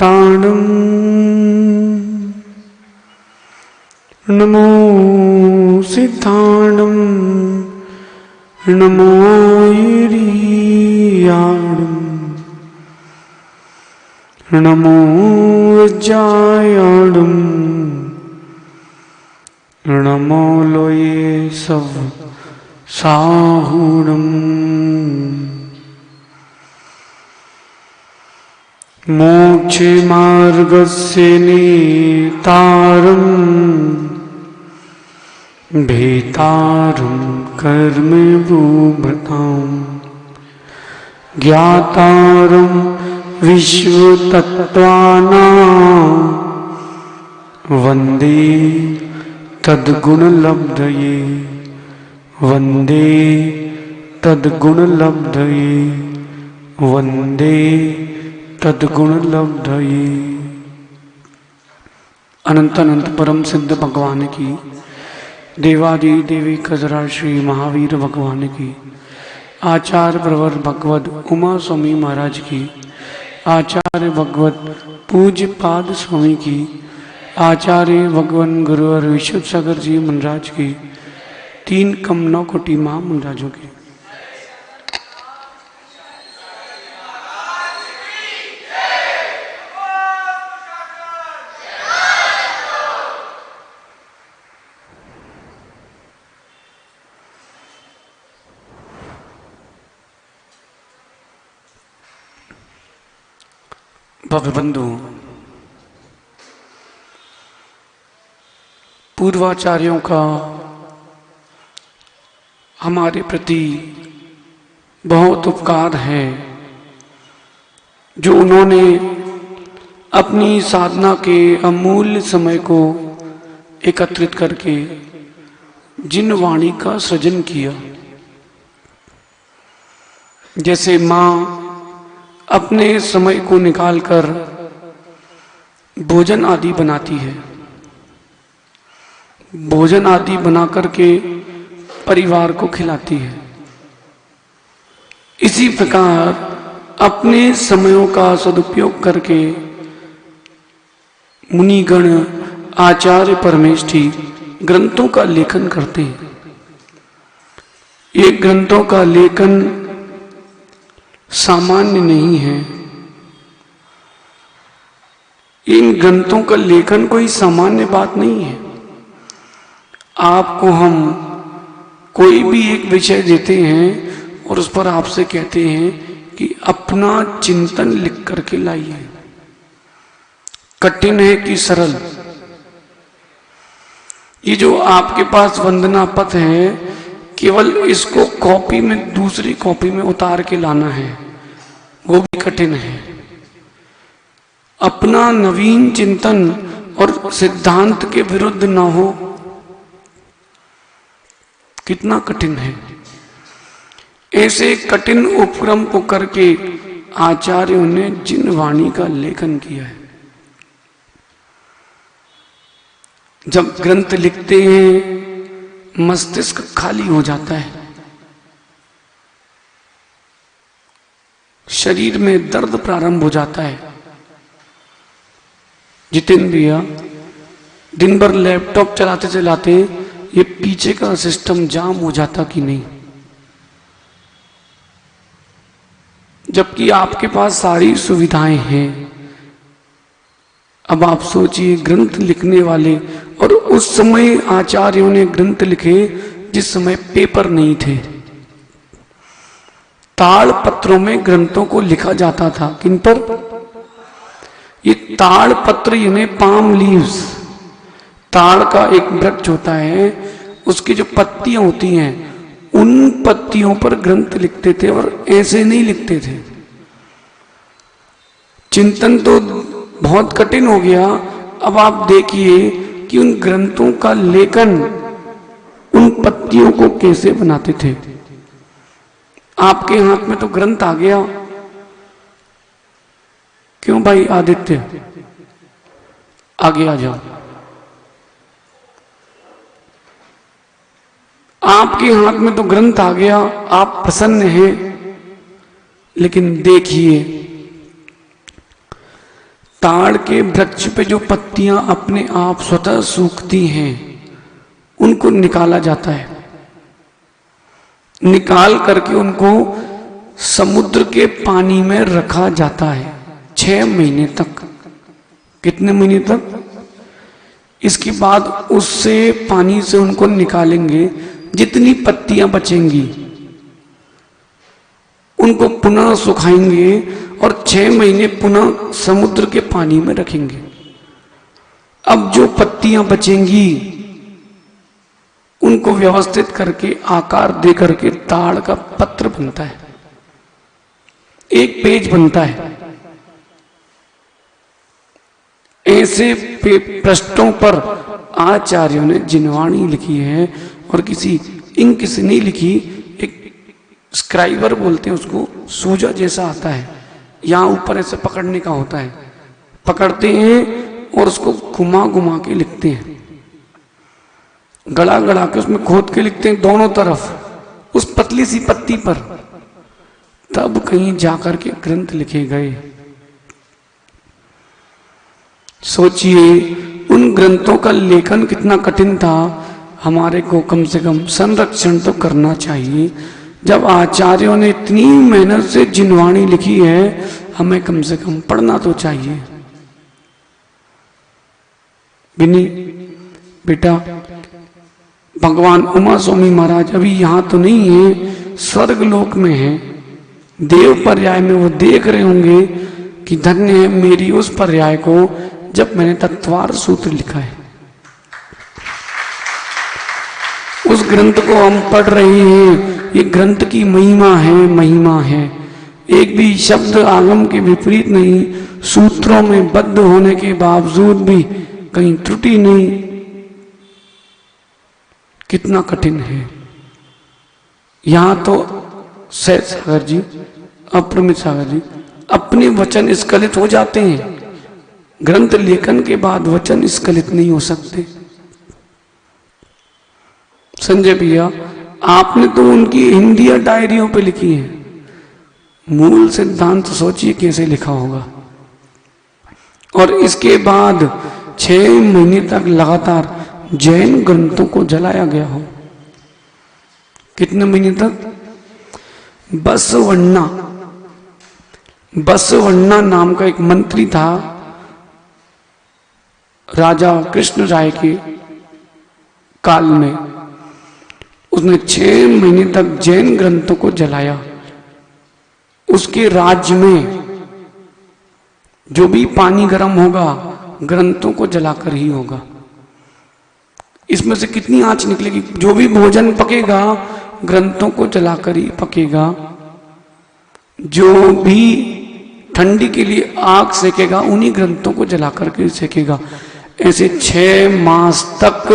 ताणं नमो सिद्धाणं नमो ईरियाणं नमो वज्रायाणं नमो लोये सव साहुणं मोक्षे मार्गस्य नेतारं भेतारं कर्मभूभृतां ज्ञातारं विश्वतत्त्वानां वन्दे तद्गुणलब्धये वन्दे तद्गुणलब्धये वन्दे तद्गुणलब्धये। अनंत अनंत परम सिद्ध भगवान की, देवादि देवी खजरा श्री महावीर भगवान की, आचार्य प्रवर भगवत उमा स्वामी महाराज की, आचार्य भगवत पूज्य पाद स्वामी की, आचार्य भगवान गुरुवर विश्व सागर जी महाराज की, 3 कम 9 कोटि महा महाराजों की। भव्य बंधु, पूर्वाचार्यों का हमारे प्रति बहुत उपकार है, जो उन्होंने अपनी साधना के अमूल्य समय को एकत्रित करके जिन वाणी का सृजन किया। जैसे माँ अपने समय को निकालकर भोजन आदि बनाती है, भोजन आदि बना करके परिवार को खिलाती है, इसी प्रकार अपने समयों का सदुपयोग करके मुनिगण आचार्य परमेष्ठी ग्रंथों का लेखन करते हैं। ये ग्रंथों का लेखन सामान्य नहीं है। इन ग्रंथों का लेखन कोई सामान्य बात नहीं है। आपको हम कोई भी एक विषय देते हैं और उस पर आपसे कहते हैं कि अपना चिंतन लिख करके लाइए। कठिन है कि सरल? ये जो आपके पास वंदना पत्र है, केवल इसको कॉपी में, दूसरी कॉपी में उतार के लाना है, वो भी कठिन है। अपना नवीन चिंतन और सिद्धांत के विरुद्ध ना हो, कितना कठिन है। ऐसे कठिन उपक्रम को करके आचार्यों ने जिन वाणी का लेखन किया है। जब ग्रंथ लिखते हैं मस्तिष्क खाली हो जाता है, शरीर में दर्द प्रारंभ हो जाता है। जितेंद्र भैया दिन भर लैपटॉप चलाते चलाते ये पीछे का सिस्टम जाम हो जाता कि नहीं? जबकि आपके पास सारी सुविधाएं हैं। अब आप सोचिए, ग्रंथ लिखने वाले, और उस समय आचार्यों ने ग्रंथ लिखे जिस समय पेपर नहीं थे। ताड़ पत्रों में ग्रंथों को लिखा जाता था। किन पर? ये ताड़ पत्र यानी पाम लीव्स, ताड़ का एक वृक्ष होता है, उसकी जो पत्तियां होती हैं उन पत्तियों पर ग्रंथ लिखते थे, और ऐसे नहीं लिखते थे। चिंतन तो बहुत कठिन हो गया। अब आप देखिए कि उन ग्रंथों का लेखन उन पत्तियों को कैसे बनाते थे। आपके हाथ में तो ग्रंथ आ गया। क्यों भाई आदित्य, आगे आ जाओ। आपके हाथ में तो ग्रंथ आ गया, आप प्रसन्न हैं, लेकिन देखिए ताड़ के वृक्ष पे जो पत्तियां अपने आप स्वतः सूखती हैं उनको निकाला जाता है। निकाल करके उनको समुद्र के पानी में रखा जाता है 6 महीने तक। कितने महीने तक? इसके बाद उससे पानी से उनको निकालेंगे, जितनी पत्तियां बचेंगी उनको पुनः सुखाएंगे और 6 महीने पुनः समुद्र के पानी में रखेंगे। अब जो पत्तियां बचेंगी उनको व्यवस्थित करके आकार दे करके ताड़ का पत्र बनता है, एक पेज बनता है। ऐसे पृष्ठों पर आचार्यों ने जिनवाणी लिखी है और किसी इंक से नहीं लिखी। एक स्क्राइबर बोलते हैं उसको, सूजा जैसा आता है, यहां ऊपर ऐसे पकड़ने का होता है, पकड़ते हैं और उसको घुमा घुमा के लिखते हैं, गड़ा गड़ा के उसमें खोद के लिखते हैं दोनों तरफ उस पतली सी पत्ती पर, तब कहीं जाकर के ग्रंथ लिखे गए। सोचिए उन ग्रंथों का लेखन कितना कठिन था। हमारे को कम से कम संरक्षण तो करना चाहिए। जब आचार्यों ने इतनी मेहनत से जिनवाणी लिखी है, हमें कम से कम पढ़ना तो चाहिए। बिनी बेटा, भगवान उमा स्वामी महाराज अभी यहां तो नहीं है, स्वर्ग लोक में है। देव पर्याय में वो देख रहे होंगे कि धन्य है मेरी उस पर्याय को जब मैंने तत्वार सूत्र लिखा है। उस ग्रंथ को हम पढ़ रहे हैं, ये ग्रंथ की महिमा है, महिमा है। एक भी शब्द आगम के विपरीत नहीं, सूत्रों में बद्ध होने के बावजूद भी कहीं त्रुटि नहीं। कितना कठिन है। यहां तो सहज सागर जी, अप्रमित सागर जी अपने वचन स्खलित हो जाते हैं, ग्रंथ लेखन के बाद वचन स्खलित नहीं हो सकते। संजय भैया, आपने तो उनकी हिंदी डायरियों पे लिखी है, मूल सिद्धांत सोचिए कैसे लिखा होगा। और इसके बाद 6 महीने तक लगातार जैन ग्रंथों को जलाया गया हो। कितने महीने तक? बसवन्ना नाम का एक मंत्री था राजा कृष्ण राय के काल में। उसने 6 महीने तक जैन ग्रंथों को जलाया। उसके राज्य में जो भी पानी गर्म होगा ग्रंथों को जलाकर ही होगा। इसमें से कितनी आंच निकलेगी? जो भी भोजन पकेगा ग्रंथों को जलाकर ही पकेगा। जो भी ठंडी के लिए आग सेकेगा उन्हीं ग्रंथों को जलाकर के सेकेगा। ऐसे 6 मास तक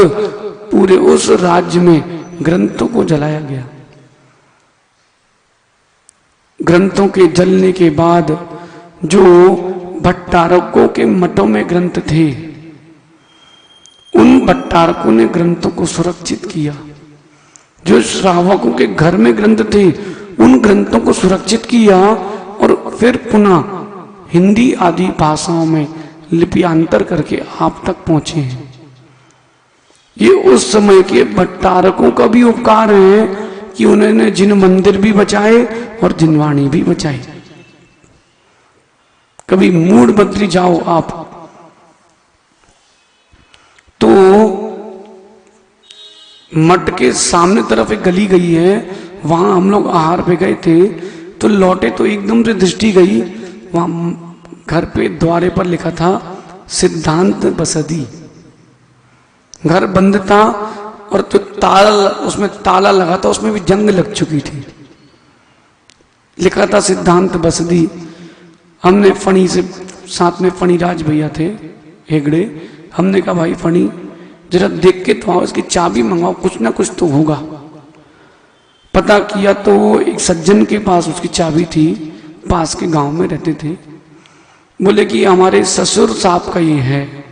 पूरे उस राज्य में ग्रंथों को जलाया गया। ग्रंथों के जलने के बाद जो भट्टारकों के मठों में ग्रंथ थे, उन भट्टारकों ने ग्रंथों को सुरक्षित किया। जो श्रावकों के घर में ग्रंथ थे उन ग्रंथों को सुरक्षित किया और फिर पुनः हिंदी आदि भाषाओं में लिपियांतर करके आप तक पहुंचे हैं। ये उस समय के भट्टारकों का भी उपकार है कि उन्होंने जिन मंदिर भी बचाए और जिनवाणी भी बचाई। कभी मूड बद्री जाओ आप तो मठ के सामने तरफ एक गली गई है, वहां हम लोग आहार पे गए थे तो लौटे तो एकदम से दृष्टि गई, वहां घर पे द्वारे पर लिखा था सिद्धांत बसदी। घर बंद था और तो ताला, उसमें ताला लगा था, उसमें भी जंग लग चुकी थी। लिखा था सिद्धांत बसदी। हमने फणी से, साथ में फणीराज भैया थे हेगड़े, हमने कहा भाई फणी जरा देख के तो आओ, इसकी चाबी मंगाओ, कुछ ना कुछ तो होगा। पता किया तो एक सज्जन के पास उसकी चाबी थी, पास के गांव में रहते थे। बोले कि हमारे ससुर साहब का ये है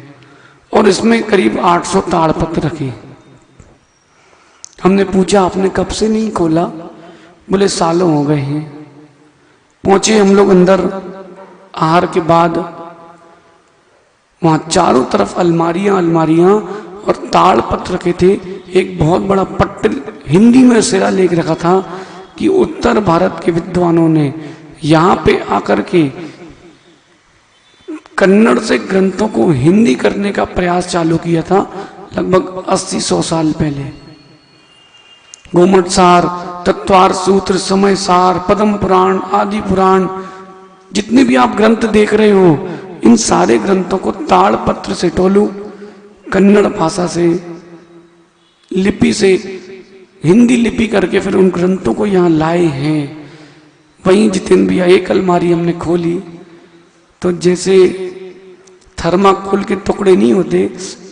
और इसमें करीब 800 ताड़पत्र रखे। हमने पूछा आपने कब से नहीं खोला? बोले सालों हो गए हैं। पहुंचे हम लोग अंदर आहार के बाद, वहां चारों तरफ अलमारियां अलमारियां और ताड़पत्र रखे थे। एक बहुत बड़ा पट्ट हिंदी में शिलालेख रखा था कि उत्तर भारत के विद्वानों ने यहाँ पे आकर के कन्नड़ से ग्रंथों को हिंदी करने का प्रयास चालू किया था, लगभग 80-100 साल पहले। गोमट सार, तत्वार सूत्र, समय सार, पद्म पुराण, आदि पुराण, जितने भी आप ग्रंथ देख रहे हो, इन सारे ग्रंथों को ताड़पत्र से टोलू, कन्नड़ भाषा से, लिपि से हिंदी लिपि करके फिर उन ग्रंथों को यहाँ लाए हैं। वहीं जितेंद्र भैया एक अलमारी हमने खोली तो जैसे थर्माकोल के टुकड़े नहीं होते,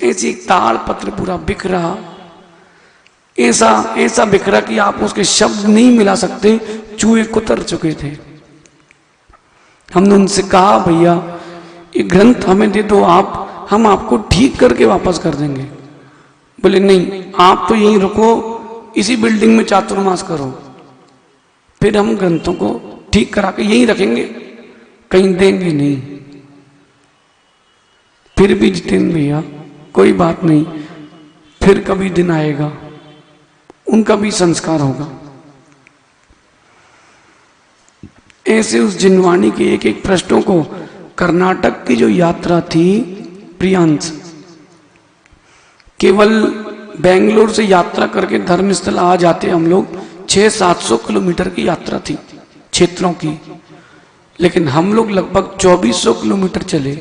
ऐसे एक ताड़पत्र पूरा बिखरा, ऐसा ऐसा बिखरा कि आप उसके शब्द नहीं मिला सकते, चूहे कुतर चुके थे। हमने उनसे कहा भैया ये ग्रंथ हमें दे दो, हम आपको ठीक करके वापस कर देंगे। बोले नहीं, आप तो यहीं रुको, इसी बिल्डिंग में चातुर्मास करो, फिर हम ग्रंथों को ठीक करा के यहीं रखेंगे, कहीं देंगे नहीं। फिर भी जितेंद्र भैया कोई बात नहीं, फिर कभी दिन आएगा, उनका भी संस्कार होगा। ऐसे उस जिनवाणी के एक एक पृष्ठों को, कर्नाटक की जो यात्रा थी प्रियांश, केवल बेंगलोर से यात्रा करके धर्मस्थल आ जाते हम लोग 600-700 किलोमीटर की यात्रा थी क्षेत्रों की, लेकिन हम लोग लगभग 2400 किलोमीटर चले,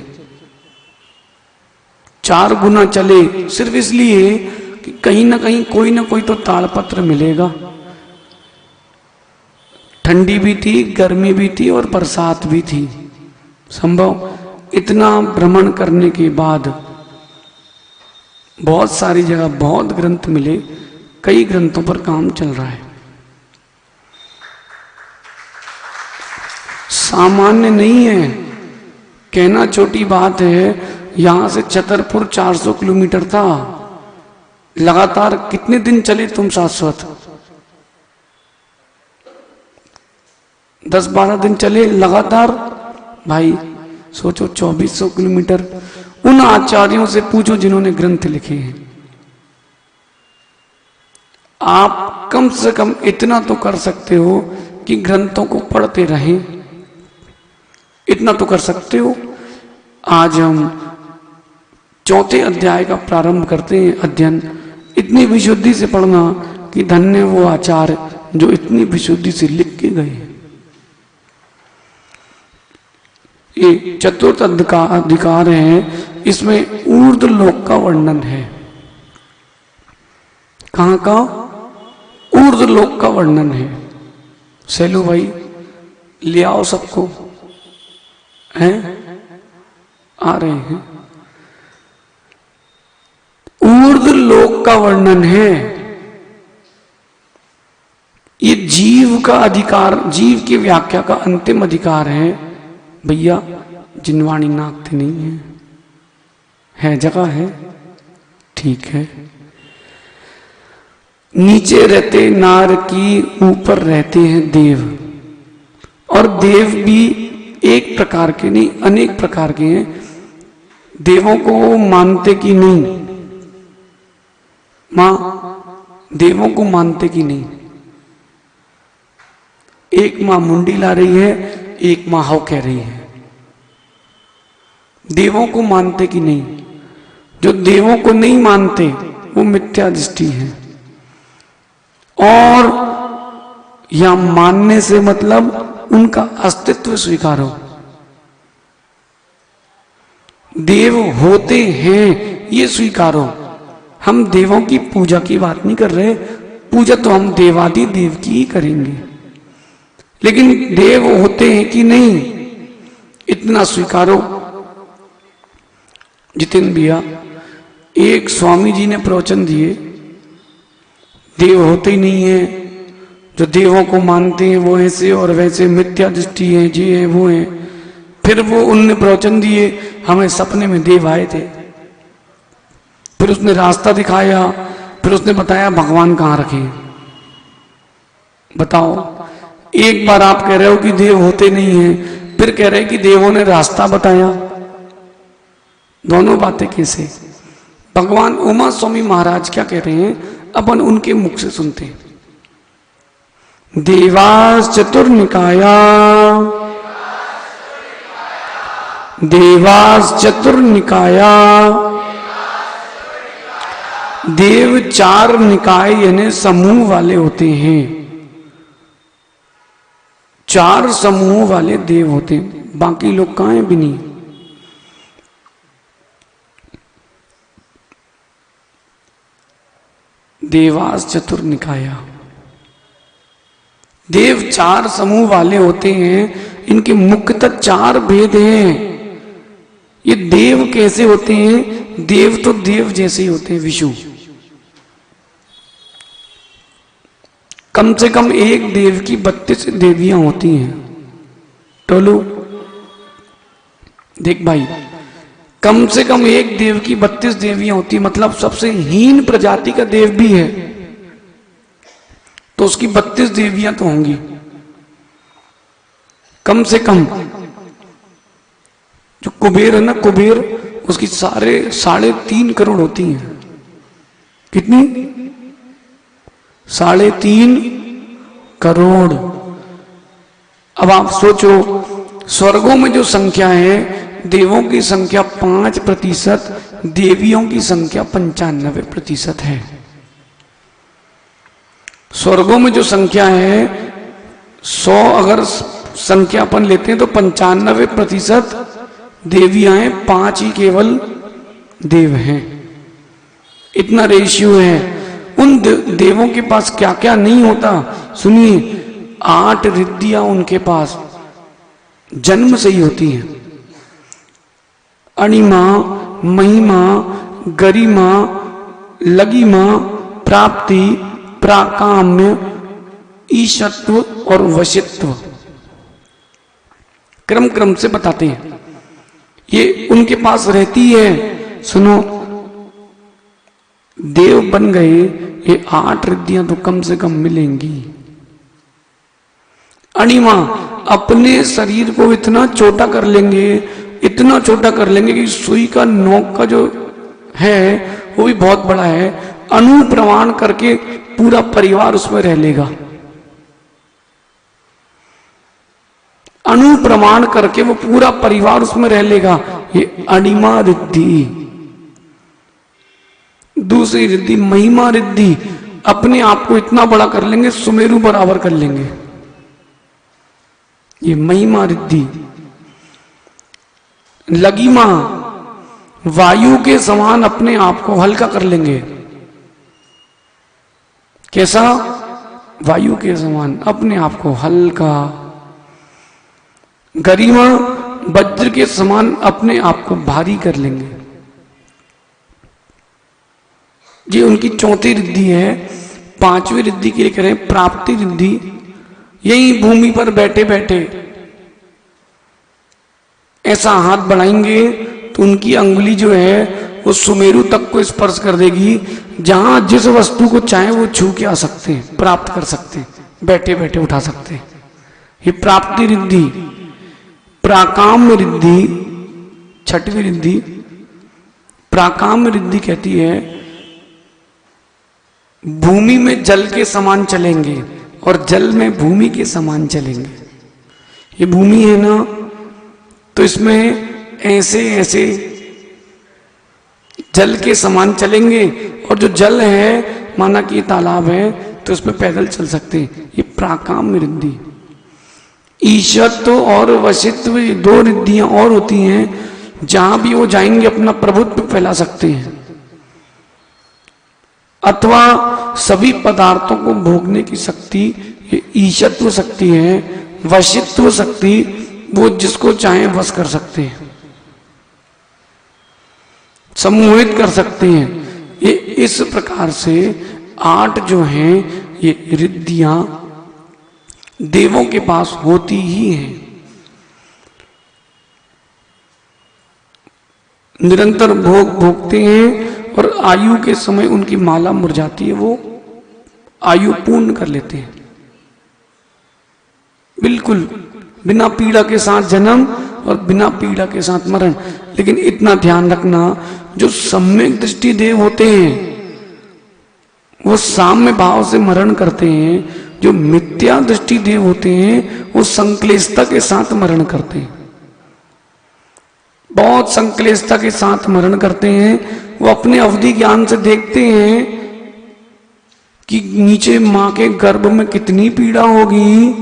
4 गुना चले, सिर्फ इसलिए कि कहीं ना कहीं कोई ना कोई तो ताड़पत्र मिलेगा। ठंडी भी थी, गर्मी भी थी और बरसात भी थी। संभव इतना भ्रमण करने के बाद बहुत सारी जगह बहुत ग्रंथ मिले, कई ग्रंथों पर काम चल रहा है। सामान्य नहीं है, कहना छोटी बात है। यहां से छतरपुर 400 किलोमीटर था, लगातार कितने दिन चले तुम शाश्वत? 10-12 दिन चले लगातार। भाई सोचो 2400 किलोमीटर। उन आचार्यों से पूछो जिन्होंने ग्रंथ लिखे हैं। आप कम से कम इतना तो कर सकते हो कि ग्रंथों को पढ़ते रहें, इतना तो कर सकते हो। आज हम 4थे अध्याय का प्रारंभ करते हैं अध्ययन। इतनी विशुद्धि से पढ़ना कि धन्य वो आचार्य जो इतनी विशुद्धि से लिख के गए। ये चतुर्थ अधिकार है, इसमें ऊर्ध्व लोक का वर्णन है। कहां का? ऊर्ध्व लोक का वर्णन है। सेलू भाई ले आओ सबको, हैं आ रहे हैं। ऊर्ध्व लोक का वर्णन है। ये जीव का अधिकार, जीव की व्याख्या का अंतिम अधिकार है। भैया जिनवाणी नाकते नहीं है जगह है, ठीक है। नीचे रहते नार की, ऊपर रहते हैं देव। और देव भी एक प्रकार के नहीं, अनेक प्रकार के हैं। देवों को मानते कि नहीं? मां देवों को मानते कि नहीं? एक मां मुंडी ला रही है, एक मां हाउ कह रही है। देवों को मानते कि नहीं? जो देवों को नहीं मानते वो मिथ्या दृष्टि है। और या मानने से मतलब उनका अस्तित्व स्वीकारो। देव होते हैं ये स्वीकारो। हम देवों की पूजा की बात नहीं कर रहे, पूजा तो हम देवादि देव की ही करेंगे, लेकिन देव होते हैं कि नहीं इतना स्वीकारो। जितेंद्र भैया एक स्वामी जी ने प्रवचन दिए, देव होते ही नहीं है, जो देवों को मानते हैं वो ऐसे और वैसे मिथ्या दृष्टि है, ये है वो है। फिर वो उनने प्रवचन दिए, हमें सपने में देव आए थे, फिर उसने रास्ता दिखाया, फिर उसने बताया भगवान कहाँ रखे। बताओ, एक बार आप कह रहे हो कि देव होते नहीं हैं, फिर कह रहे हैं कि देवों ने रास्ता बताया। दोनों बातें कैसे? भगवान उमा स्वामी महाराज क्या कह रहे हैं, अपन उनके मुख से सुनते हैं। देवास चतुर्निकाया, देवास चतुर्निकाया, देव 4 निकाय यानी समूह वाले होते हैं, 4 समूह वाले देव होते हैं, बाकी लोग कहां हैं भी नहीं। देवास चतुर्निकाया, देव 4 समूह वाले होते हैं, इनके मुख्यतः 4 भेद हैं। ये देव कैसे होते हैं? देव तो देव जैसे ही होते हैं, विष्णु। कम से कम एक देव की 32 देवियां होती हैं। टोलू देख भाई, कम से कम एक देव की 32 देवियां होती है, मतलब सबसे हीन प्रजाति का देव भी है तो उसकी 32 देवियां तो होंगी कम से कम। जो कुबेर है ना, कुबेर, उसकी 3.5 करोड़ होती हैं। कितनी? 3.5 करोड़। अब आप सोचो, स्वर्गों में जो संख्या है, देवों की संख्या 5%, देवियों की संख्या 95% है। स्वर्गों में जो संख्या है 100 अगर संख्या अपन लेते हैं तो 95% देवियां हैं, 5 ही केवल देव हैं। इतना रेशियो है। उन देवों के पास क्या क्या नहीं होता सुनिए। 8 रिद्धियां उनके पास जन्म से ही होती हैं। अणिमा, महिमा, गरिमा, लगिमा, प्राप्ति, प्राकाम्य, ईशत्व और वशित्व क्रम क्रम से बताते हैं। ये उनके पास रहती है। सुनो, देव बन गए, ये 8 रिद्धियां तो कम से कम मिलेंगी। अणिमा अपने शरीर को इतना छोटा कर लेंगे, इतना छोटा कर लेंगे कि सुई का नोक का जो है वो भी बहुत बड़ा है। अनुप्रमाण करके पूरा परिवार उसमें रह लेगा। अनुप्रमाण करके वो पूरा परिवार उसमें रह लेगा। ये अणिमा रिद्धि। दूसरी रिद्धि महिमा रिद्धि, अपने आप को इतना बड़ा कर लेंगे, सुमेरु बराबर कर लेंगे। ये महिमा रिद्धि। लगिमा, वायु के समान अपने आप को हल्का कर लेंगे। कैसा? वायु के समान अपने आप को हल्का। गरिमा, वज्र के समान अपने आप को भारी कर लेंगे। ये उनकी 4थी रिद्धि है। 5वीं रिद्धि के लिए करें प्राप्ति रिद्धि। यही भूमि पर बैठे बैठे ऐसा हाथ बढ़ाएंगे तो उनकी अंगुली जो है वो सुमेरु तक को स्पर्श कर देगी। जहां जिस वस्तु को चाहे वो छू के आ सकते हैं, प्राप्त कर सकते हैं, बैठे बैठे उठा सकते हैं। ये प्राप्ति रिद्धि। प्राकाम्य रिद्धि 6वीं रिद्धि। प्राकाम्य रिद्धि कहती है भूमि में जल के समान चलेंगे और जल में भूमि के समान चलेंगे। ये भूमि है ना, तो इसमें ऐसे ऐसे जल के समान चलेंगे, और जो जल है माना कि ये तालाब है तो उसमें पैदल चल सकते हैं। ये प्राकाम्य रिद्धि। ईशत्व और वशित्व 2 रिद्धियां और होती हैं। जहां भी वो जाएंगे अपना प्रभुत्व फैला सकते हैं, अथवा सभी पदार्थों को भोगने की शक्ति ये ईशत्व शक्ति है। वशित्व शक्ति वो जिसको चाहे वश कर सकते हैं, सम्मोहित कर सकते हैं। ये इस प्रकार से 8 जो हैं ये रिद्धियां देवों के पास होती ही हैं। निरंतर भोग भोगते हैं और आयु के समय उनकी माला मुरझाती है, वो आयु पूर्ण कर लेते हैं। बिल्कुल बिना पीड़ा के साथ जन्म और बिना पीड़ा के साथ मरण। लेकिन इतना ध्यान रखना, जो सम्यक दृष्टि देव होते हैं वो साम्य भाव से मरण करते हैं, जो मिथ्या दृष्टि देव होते हैं वो संक्लेशता के साथ मरण करते हैं, बहुत संक्लेशता के साथ मरण करते हैं। वो अपने अवधि ज्ञान से देखते हैं कि नीचे मां के गर्भ में कितनी पीड़ा होगी,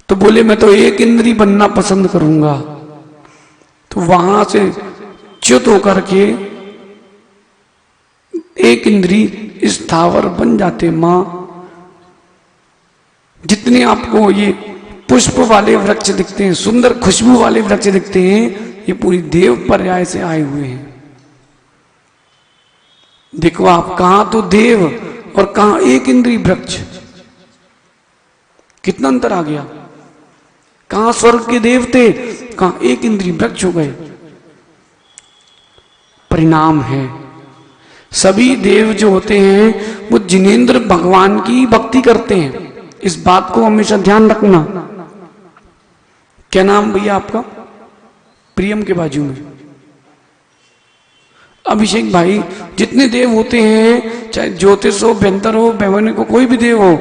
तो बोले मैं तो एक इंद्री बनना पसंद करूंगा। तो वहां से च्युत होकर के एक इंद्री स्थावर बन जाते। मां जितने आपको ये पुष्प वाले वृक्ष दिखते हैं, सुंदर खुशबू वाले वृक्ष दिखते हैं, ये पूरी देव पर्याय से आए हुए हैं। देखो आप, कहां तो देव और कहां एक इंद्री वृक्ष, कितना अंतर आ गया। कहां स्वर्ग के देवते, कहां एक इंद्री वृक्ष हो गए। परिणाम है, सभी देव जो होते हैं वो जिनेंद्र भगवान की भक्ति करते हैं। इस बात को हमेशा ध्यान रखना। क्या नाम भैया आपका? प्रियम के बाजू में अभिषेक भाई। जितने देव होते हैं, चाहे ज्योतिष हो, व्यंतर हो, वैमानिक हो, कोई भी देव हो,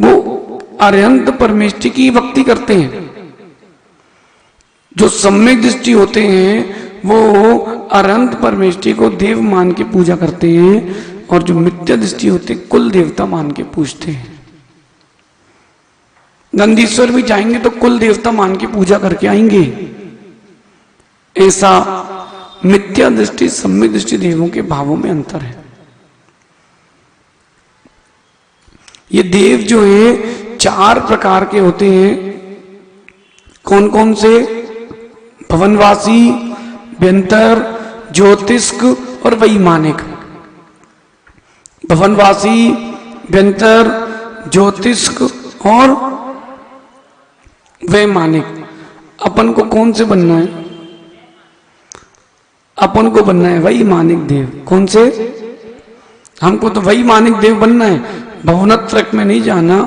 वो अरहंत परमेष्टि की भक्ति करते हैं। जो सम्यक दृष्टि होते हैं वो अरहंत परमेष्टि को देव मान के पूजा करते हैं, और जो मिथ्या दृष्टि होते कुल देवता मान के पूजते हैं। नंदीश्वर भी जाएंगे तो कुल देवता मान के पूजा करके आएंगे। ऐसा मिथ्या दृष्टि सम्यक दृष्टि देवों के भावों में अंतर है। ये देव जो है 4 प्रकार के होते हैं। कौन कौन से? भवनवासी, व्यंतर, ज्योतिष्क और वैमानिक। भवनवासी, व्यंतर, ज्योतिष्क और वैमानिक। अपन को कौन से बनना है? अपन को बनना है वैमानिक देव। कौन से? हमको तो वैमानिक देव बनना है। भवनत्रय में नहीं जाना।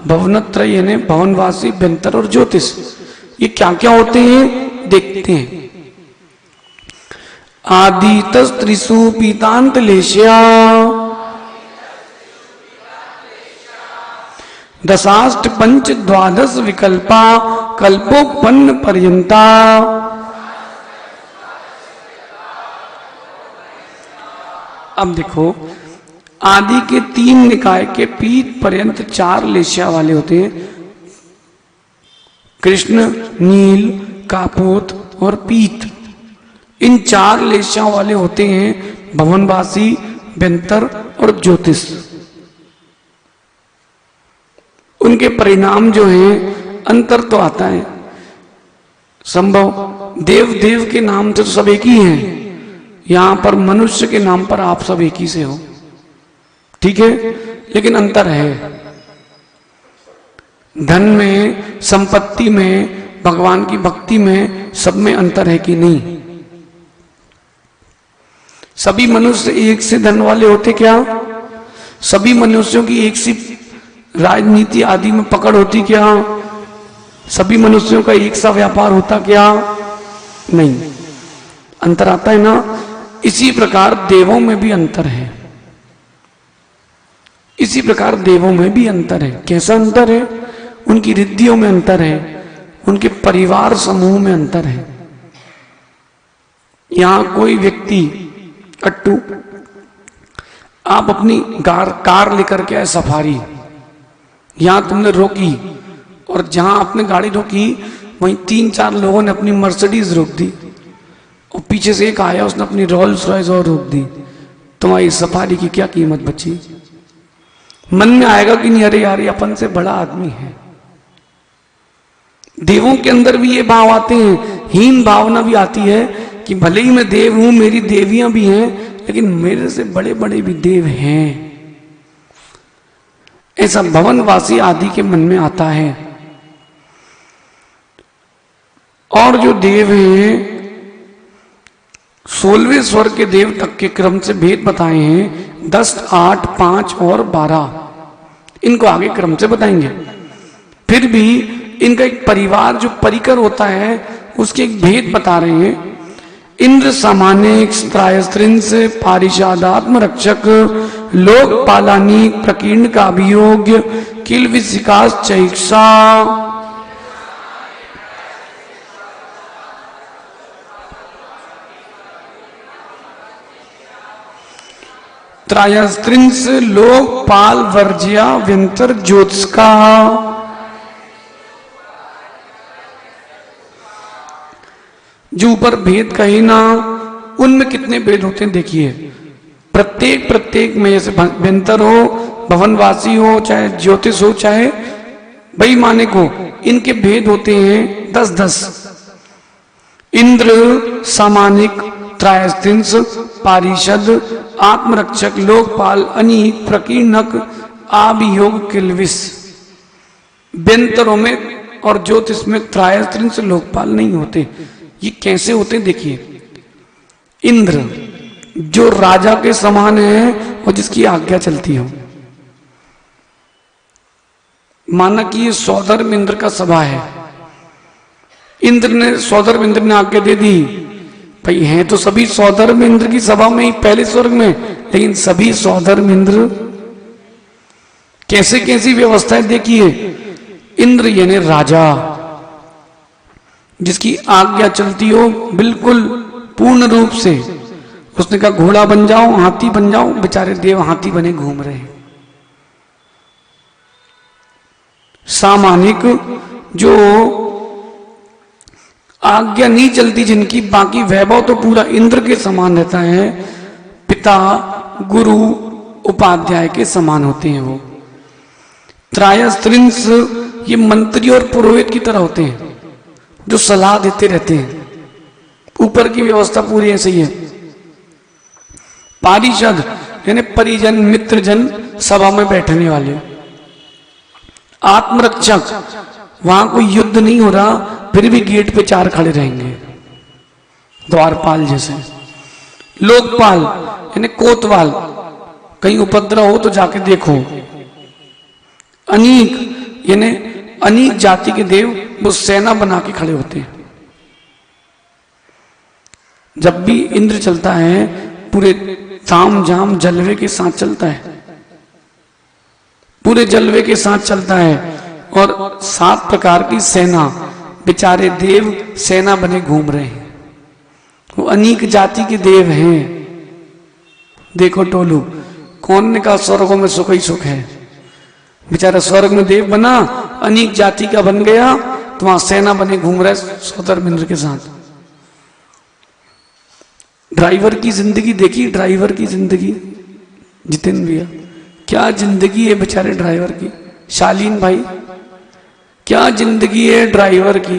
भवनत्रय यानी भवनवासी, व्यंतर और ज्योतिष। ये क्या क्या होते हैं देखते हैं। आदितस्त्रिषु पीतांत लेश्या, दशाष्ट पंच द्वादश विकल्पा, कल्पोपन्न पर्यंता। अब देखो, आदि के 3 निकाय के पीत पर्यंत 4 लेश्या वाले होते हैं। कृष्ण, नील, कापोत और पीत। इन 4 लेश्याओं वाले होते हैं भवनवासी, व्यंतर और ज्योतिष। उनके परिणाम जो हैं अंतर तो आता है संभव। देव देव के नाम से तो सब एक ही हैं। यहां पर मनुष्य के नाम पर आप सब एक ही से हो, ठीक है, लेकिन अंतर है। धन में, संपत्ति में, भगवान की भक्ति में, सब में अंतर है कि नहीं? सभी मनुष्य एक से धन वाले होते क्या? सभी मनुष्यों की एक सी राजनीति आदि में पकड़ होती क्या? सभी मनुष्यों का एक सा व्यापार होता क्या? नहीं, अंतर आता है ना। इसी प्रकार देवों में भी अंतर है। इसी प्रकार देवों में भी अंतर है। कैसा अंतर है? उनकी रिद्धियों में अंतर है, उनके परिवार समूह में अंतर है। यहां कोई व्यक्ति कट्टू, आप अपनी कार लेकर के आए सफारी, यहां तुमने रोकी, और जहां आपने गाड़ी रोकी वहीं 3-4 लोगों ने अपनी मर्सिडीज रोक दी, और पीछे से एक आया उसने अपनी रोल्स रॉयस और रोक दी। तुम्हारी सफारी की क्या कीमत बची? मन में आएगा कि नहीं, अरे यार ये अपन से बड़ा आदमी है। देवों के अंदर भी ये भाव आते हैं, हीन भावना भी आती है कि भले ही मैं देव हूं, मेरी देवियां भी हैं, लेकिन मेरे से बड़े बड़े भी देव हैं। ऐसा भवनवासी आदि के मन में आता है। और जो देव हैं 16वें स्वर्ग के देव तक के क्रम से भेद बताए हैं, 10, 8, 5 और 12। इनको आगे क्रम से बताएंगे। फिर भी इनका एक परिवार जो परिकर होता है उसके एक भेद बता रहे हैं। इंद्र सामान्य त्रायस्त्रिंस पारिषादात्म रक्षक लोकपालानी प्रकीर्ण का अभियोग्य किल विशिकास चैक्षा। त्रायस्त्रिंस लोकपाल वर्ज्या व्यंतर ज्योत्स्का। जो ऊपर भेद कहे ना, उनमें कितने भेद होते हैं देखिए। प्रत्येक में जैसे व्यंतर हो, भवनवासी हो, चाहे ज्योतिष हो, चाहे वैमानिक हो, इनके भेद होते हैं 10-10। इंद्र सामानिक त्रायस्त्रिंस पारिषद आत्मरक्षक लोकपाल अनीक प्रकीर्णक आभियोग किल्विस। व्यंतरों में और ज्योतिष में त्रायस्त्रिंस लोकपाल नहीं होते। ये कैसे होते देखिए। इंद्र जो राजा के समान है और जिसकी आज्ञा चलती हो। माना कि ये सौदर्भ इंद्र का सभा है, सौदर्भ इंद्र ने आज्ञा दे दी। भाई हैं तो सभी सौदर्भ इंद्र की सभा में ही पहले स्वर्ग में, लेकिन सभी सौदर्भ इंद्र कैसी व्यवस्था देखिए। इंद्र यानी राजा, जिसकी आज्ञा चलती हो बिल्कुल पूर्ण रूप से। उसने कहा घोड़ा बन जाओ, हाथी बन जाओ, बेचारे देव हाथी बने घूम रहे हैं। सामानिक जो आज्ञा नहीं चलती, जिनकी बाकी वैभव तो पूरा इंद्र के समान रहता है, पिता गुरु उपाध्याय के समान होते हैं वो। त्रायस्त्रिंस ये मंत्री और पुरोहित की तरह होते हैं, जो सलाह देते रहते हैं। ऊपर की व्यवस्था पूरी ऐसे ही है। पारिषद यानी परिजन मित्रजन सभा में बैठने वाले। आत्मरक्षक, वहां कोई युद्ध नहीं हो रहा, फिर भी गेट पे 4 खड़े रहेंगे, द्वारपाल जैसे। लोकपाल यानी कोतवाल, कहीं उपद्रव हो तो जाके देखो। अनीक यानी अनीक जाति के देव, वो सेना बना के खड़े होते हैं। जब भी इंद्र चलता है पूरे ताम झाम जलवे के साथ चलता है, पूरे जलवे के साथ चलता है। और 7 प्रकार की सेना, बेचारे देव सेना बने घूम रहे हैं। वो अनीक जाति के देव हैं। देखो टोलू, कौन ने कहा स्वर्गों में सुख ही सुख है। बेचारा स्वर्ग में देव बना, अनीक जाति का बन गया, तो वहां सेना बने घूम रहा है सौदर्भ इंद्र के साथ। ड्राइवर की जिंदगी देखी, ड्राइवर की जिंदगी, जितेंद्र भैया, क्या जिंदगी है बेचारे ड्राइवर की। शालीन भाई, क्या जिंदगी है ड्राइवर की।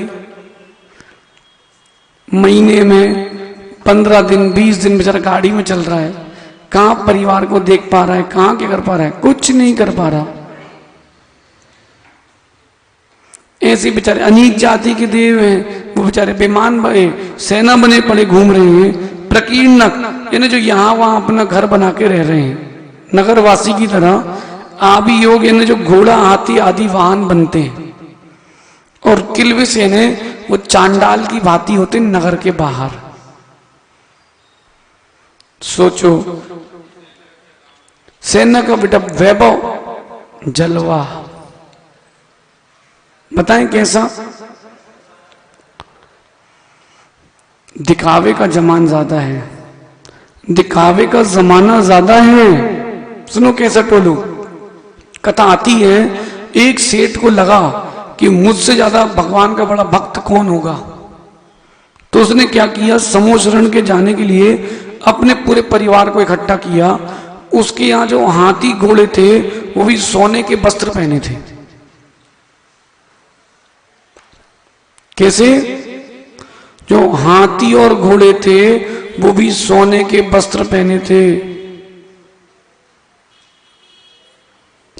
महीने में 15 दिन 20 दिन बेचारा गाड़ी में चल रहा है। कहां परिवार को देख पा रहा है, कहां क्या कर पा रहा है, कुछ नहीं कर पा रहा। ऐसे बेचारे अनीक जाति के देव हैं, वो बेचारे बेमान बने, सेना बने पड़े घूम रहे हैं। प्रकीर्णक यानी जो यहां वहां अपना घर बना के रह रहे हैं, नगरवासी की तरह। आभियोग यानी जो घोड़ा हाथी आदि वाहन बनते हैं। और किल्विस यानी वो चांडाल की भांति होते हैं नगर के बाहर। सोचो, सेना का बेटा वैभव जलवा, बताएं कैसा। दिखावे का जमाना ज्यादा है, दिखावे का जमाना ज्यादा है। सुनो कैसा टोलू, कथा आती है, एक सेठ को लगा कि मुझसे ज्यादा भगवान का बड़ा भक्त कौन होगा। तो उसने क्या किया, समूह शरण के जाने के लिए अपने पूरे परिवार को इकट्ठा किया। उसके यहां जो हाथी घोड़े थे वो भी सोने के वस्त्र पहने थे। कैसे, जो हाथी और घोड़े थे वो भी सोने के वस्त्र पहने थे।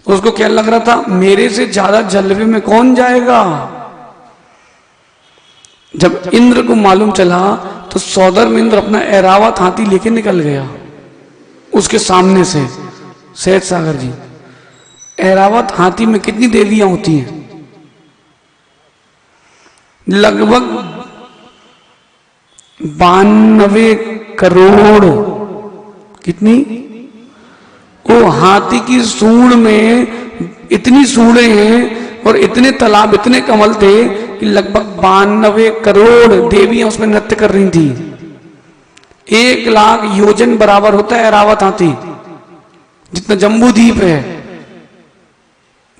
उसको क्या लग रहा था, मेरे से ज्यादा जलवे में कौन जाएगा। जब इंद्र को मालूम चला तो सौदर्भ इंद्र अपना ऐरावत हाथी लेके निकल गया उसके सामने से। सहज सागर जी, ऐरावत हाथी में कितनी देवियां होती हैं, लगभग 92 करोड़, कितनी? वो हाथी की सूंड में इतनी सूंडें हैं और इतने तालाब, इतने कमल थे कि लगभग 92 करोड़ देवियां उसमें नृत्य कर रही थी। 1 लाख योजन बराबर होता है ऐरावत हाथी, जितना जम्बू द्वीप है।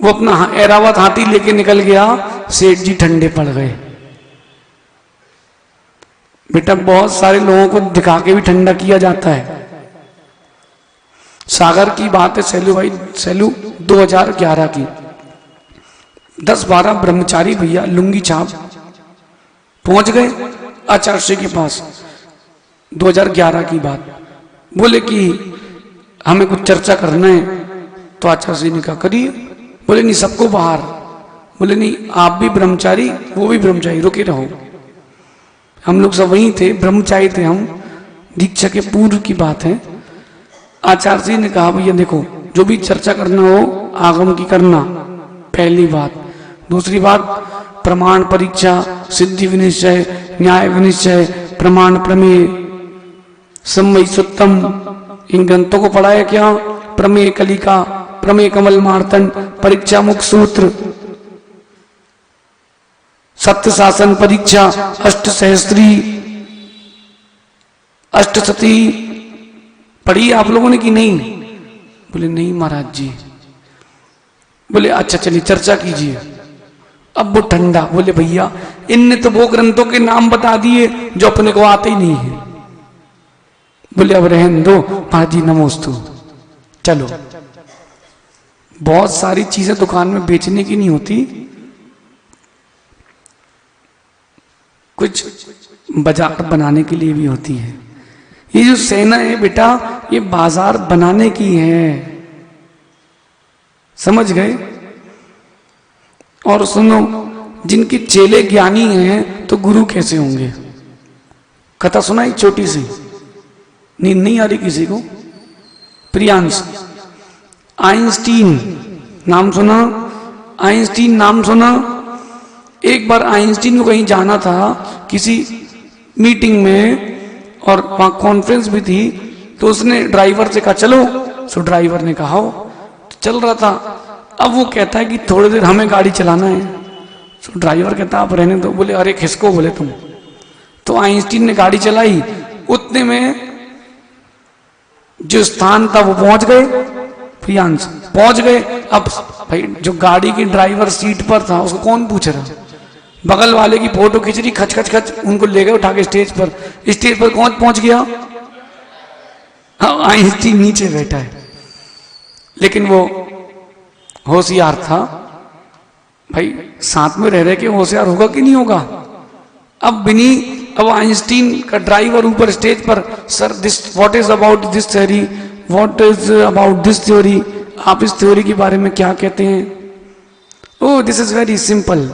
वो अपना ऐरावत हाथी लेके निकल गया, सेठ जी ठंडे पड़ गए। बेटा बहुत सारे लोगों को दिखा के भी ठंडा किया जाता है। सागर की बात है सैलू भाई, सैलू 2011 की, 10-12 ब्रह्मचारी भैया लुंगी छाप पहुंच गए आचार्य के पास। 2011 की बात, बोले कि हमें कुछ चर्चा करना है। तो आचार्य ने कहा करिए। बोले नहीं, सबको बाहर। बोले नहीं, आप भी ब्रह्मचारी, वो भी ब्रह्मचारी, रुके रहो। हम लोग सब वहीं थे, ब्रह्मचारी थे हम, दीक्षा के पूर्व की बात है। आचार्य जी ने कहा भैया देखो, जो भी चर्चा करना हो आगम की करना, पहली बात। दूसरी बात, प्रमाण परीक्षा, सिद्धि विनिश्चय, न्याय विनिश्चय, प्रमाण प्रमेय, सम्मय सुत्तम, इन ग्रंथों को पढ़ा है क्या? प्रमेय कलिका, प्रमेय कमल मार्तंड, परीक्षा मुख सूत्र, सत्य शासन परीक्षा, अष्ट सहस्त्री, अष्टशती पढ़ी आप लोगों ने कि नहीं? बोले नहीं महाराज जी। बोले अच्छा चलिए चर्चा कीजिए। अब वो ठंडा, बोले भैया इनने तो वो ग्रंथों के नाम बता दिए जो अपने को आते ही नहीं है। बोले अब रहन दो महाराज जी, नमोस्तु। चलो, बहुत सारी चीजें दुकान में बेचने की नहीं होती, कुछ बाजार बनाने के लिए भी होती है। ये जो सेना है बेटा, ये बाजार बनाने की है, समझ गए? और सुनो, जिनके चेले ज्ञानी हैं तो गुरु कैसे होंगे? कथा सुना एक छोटी सी, नींद नहीं आ रही किसी को? प्रियांश, आइंस्टीन नाम सुना? आइंस्टीन नाम सुना? एक बार आइंस्टीन को कहीं जाना था किसी मीटिंग में, और वहां कॉन्फ्रेंस भी थी, तो उसने ड्राइवर से कहा चलो। सो ड्राइवर ने कहा हो, तो चल रहा था। अब वो कहता है कि थोड़ी देर हमें गाड़ी चलाना है। सो ड्राइवर कहता आप रहने दो। बोले अरे किसको? बोले तुम। तो आइंस्टीन ने गाड़ी चलाई, उतने में जो स्थान था वो पहुंच गए, प्रियांश पहुंच गए। अब भाई जो गाड़ी की ड्राइवर सीट पर था उसको कौन पूछ रहा? बगल वाले की फोटो खींच रही, खच खच खच, उनको ले गए उठा के स्टेज पर। स्टेज पर कौन पहुंच गया? हाँ, आइंस्टीन नीचे बैठा है। लेकिन वो होशियार था भाई, साथ में रह रहे के होशियार होगा कि नहीं होगा? अब आइंस्टीन का ड्राइवर ऊपर स्टेज पर, sir this what is about this theory, what is about this theory, आप इस थ्योरी के बारे में क्या कहते हैं? Oh this is very simple,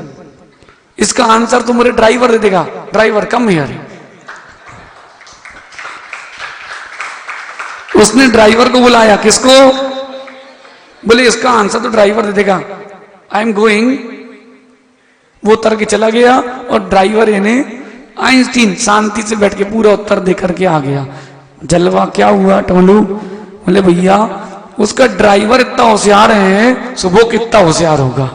इसका आंसर तो मेरे ड्राइवर दे देगा। Driver come here. उसने ड्राइवर को बुलाया, किसको? बोले इसका आंसर तो ड्राइवर दे देगा, आई एम गोइंग। वो उतर के चला गया और ड्राइवर यानी आइंस्टीन शांति से बैठ के पूरा उत्तर दे करके आ गया। जलवा क्या हुआ टोलू? बोले भैया उसका ड्राइवर इतना होशियार है, सुबह कितना होशियार होगा।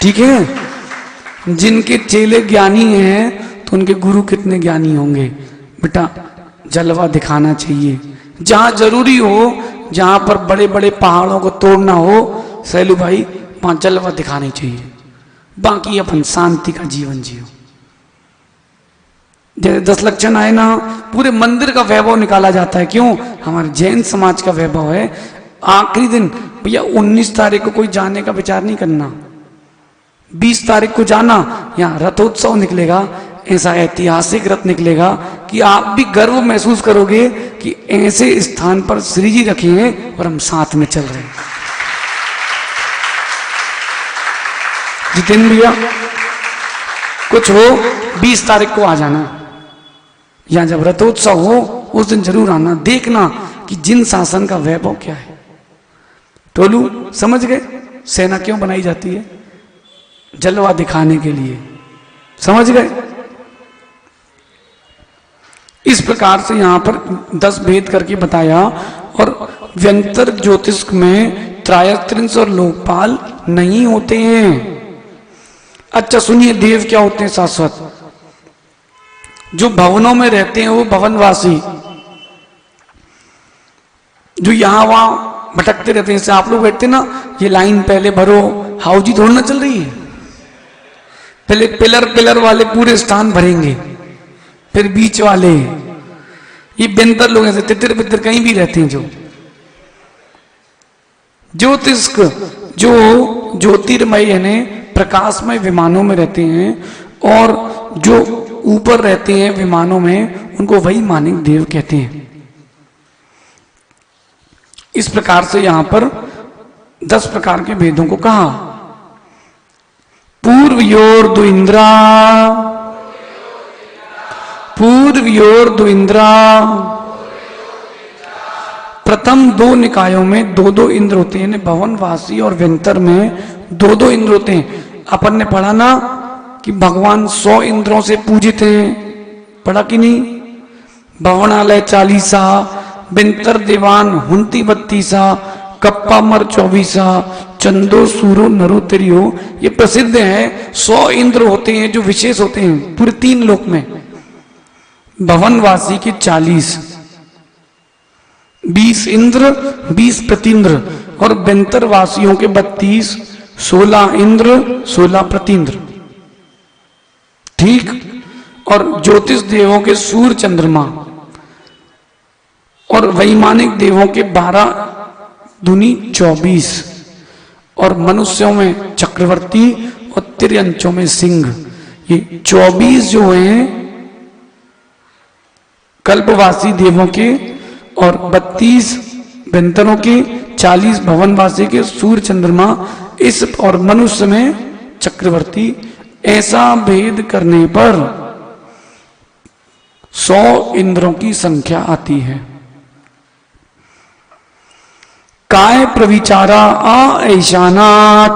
ठीक है, जिनके चेले ज्ञानी हैं तो उनके गुरु कितने ज्ञानी होंगे? बेटा जलवा दिखाना चाहिए, जहां जरूरी हो, जहां पर बड़े बड़े पहाड़ों को तोड़ना हो सैलू भाई, वहां जलवा दिखानी चाहिए। बाकी अपन शांति का जीवन जियो। जैसे 10 लक्षण आए ना, पूरे मंदिर का वैभव निकाला जाता है। क्यों? हमारे जैन समाज का वैभव है। आखिरी दिन भैया 19 तारीख को कोई जाने का विचार नहीं करना, 20 तारीख को जाना। यहाँ रथोत्सव निकलेगा, ऐसा ऐतिहासिक रथ निकलेगा कि आप भी गर्व महसूस करोगे कि ऐसे स्थान पर श्री जी रखे हैं और हम साथ में चल रहे हैं। जितेंद्र भैया कुछ हो 20 तारीख को आ जाना, या जब रथोत्सव हो उस दिन जरूर आना, देखना कि जिन शासन का वैभव क्या है। टोलू समझ गए सेना क्यों बनाई जाती है? जलवा दिखाने के लिए, समझ गए? इस प्रकार से यहाँ पर 10 भेद करके बताया। और व्यंतर ज्योतिष में त्रायस्त्रिंश और लोकपाल नहीं होते हैं। अच्छा सुनिए, देव क्या होते हैं? शाश्वत। जो भवनों में रहते हैं वो भवनवासी, जो यहां वहां भटकते रहते हैं। जैसे आप लोग बैठते ना, ये लाइन पहले भरो, हाउजी थोड़ी ना चल रही है। पहले पिलर वाले पूरे स्थान भरेंगे, फिर बीच वाले। ये बेंतर लोग ऐसे तितर बितर कहीं भी रहते हैं। जो ज्योतिष्क, जो ज्योतिर्मय यानी प्रकाशमय विमानों में रहते हैं, और जो ऊपर रहते हैं विमानों में, उनको वही मानिक देव कहते हैं। इस प्रकार से यहां पर 10 प्रकार के भेदों को कहा। पूर्वयोर्दु इंद्रा, पूर्वयोर्दु इंद्रा। प्रथम 2 निकायों में 2-2 इंद्र होते हैं। भवनवासी और व्यंतर में 2-2 इंद्र होते हैं। अपन ने पढ़ा ना कि भगवान 100 इंद्रों से पूजित हैं। पढ़ा कि नहीं? भवनालय 40, बिंतर देवान 29, कप्पा मर 24, चंदो सूरो नरो तिरियो। ये प्रसिद्ध है। 100 इंद्र होते हैं जो विशेष होते हैं पूरे 3 लोक में। भवनवासी के 40, 20 इंद्र, 20 प्रतिंद्र, और बेंतर वासियों के 32, 16 इंद्र, 16 प्रतिंद्र। ठीक। और ज्योतिष देवों के सूर्य चंद्रमा, और वैमानिक देवों के 12 दूनी 24, और मनुष्यों में चक्रवर्ती और तिर्यंचों में सिंह। ये 24 जो हैं कल्पवासी देवों के, और 32 बेंतरों के, 40 भवनवासी के सूर्य चंद्रमा, इस और मनुष्य में चक्रवर्ती। ऐसा भेद करने पर 100 इंद्रों की संख्या आती है। काय प्रविचारा ऐशानात,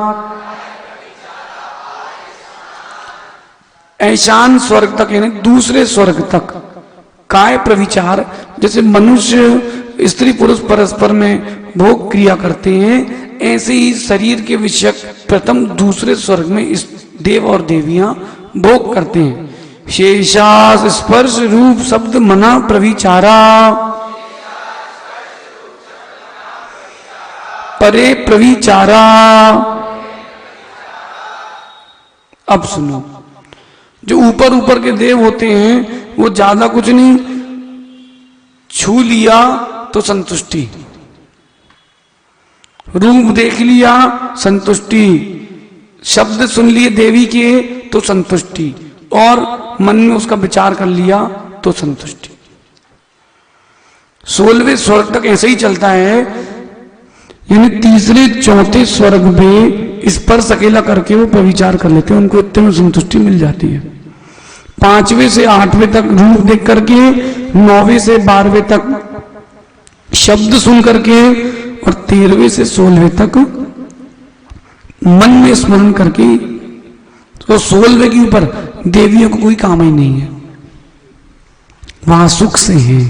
ऐशान स्वर्ग तक यानी दूसरे स्वर्ग तक। काय प्रविचार, जैसे मनुष्य स्त्री पुरुष परस्पर में भोग क्रिया करते हैं, ऐसे ही शरीर के विषयक प्रथम दूसरे स्वर्ग में इस देव और देवियां भोग करते हैं। शेषास स्पर्श रूप शब्द मना प्रविचारा, परे प्रविचारा। अब सुनो, जो ऊपर ऊपर के देव होते हैं वो ज्यादा कुछ नहीं, छू लिया तो संतुष्टि, रूप देख लिया संतुष्टि, शब्द सुन लिए देवी के तो संतुष्टि, और मन में उसका विचार कर लिया तो संतुष्टि। 16वें स्वर्ग तक ऐसे ही चलता है। यानी तीसरे चौथे स्वर्ग में स्पर्श अकेला करके वो प्रविचार कर लेते हैं, उनको इतने में संतुष्टि मिल जाती है। 5वें से 8वें तक रूप देख करके, 9वें से 12वें तक शब्द सुन करके, और 13वें से 16वें तक मन में स्मरण करके। तो 16वें के ऊपर देवियों को कोई काम ही नहीं है, वहां सुख से है।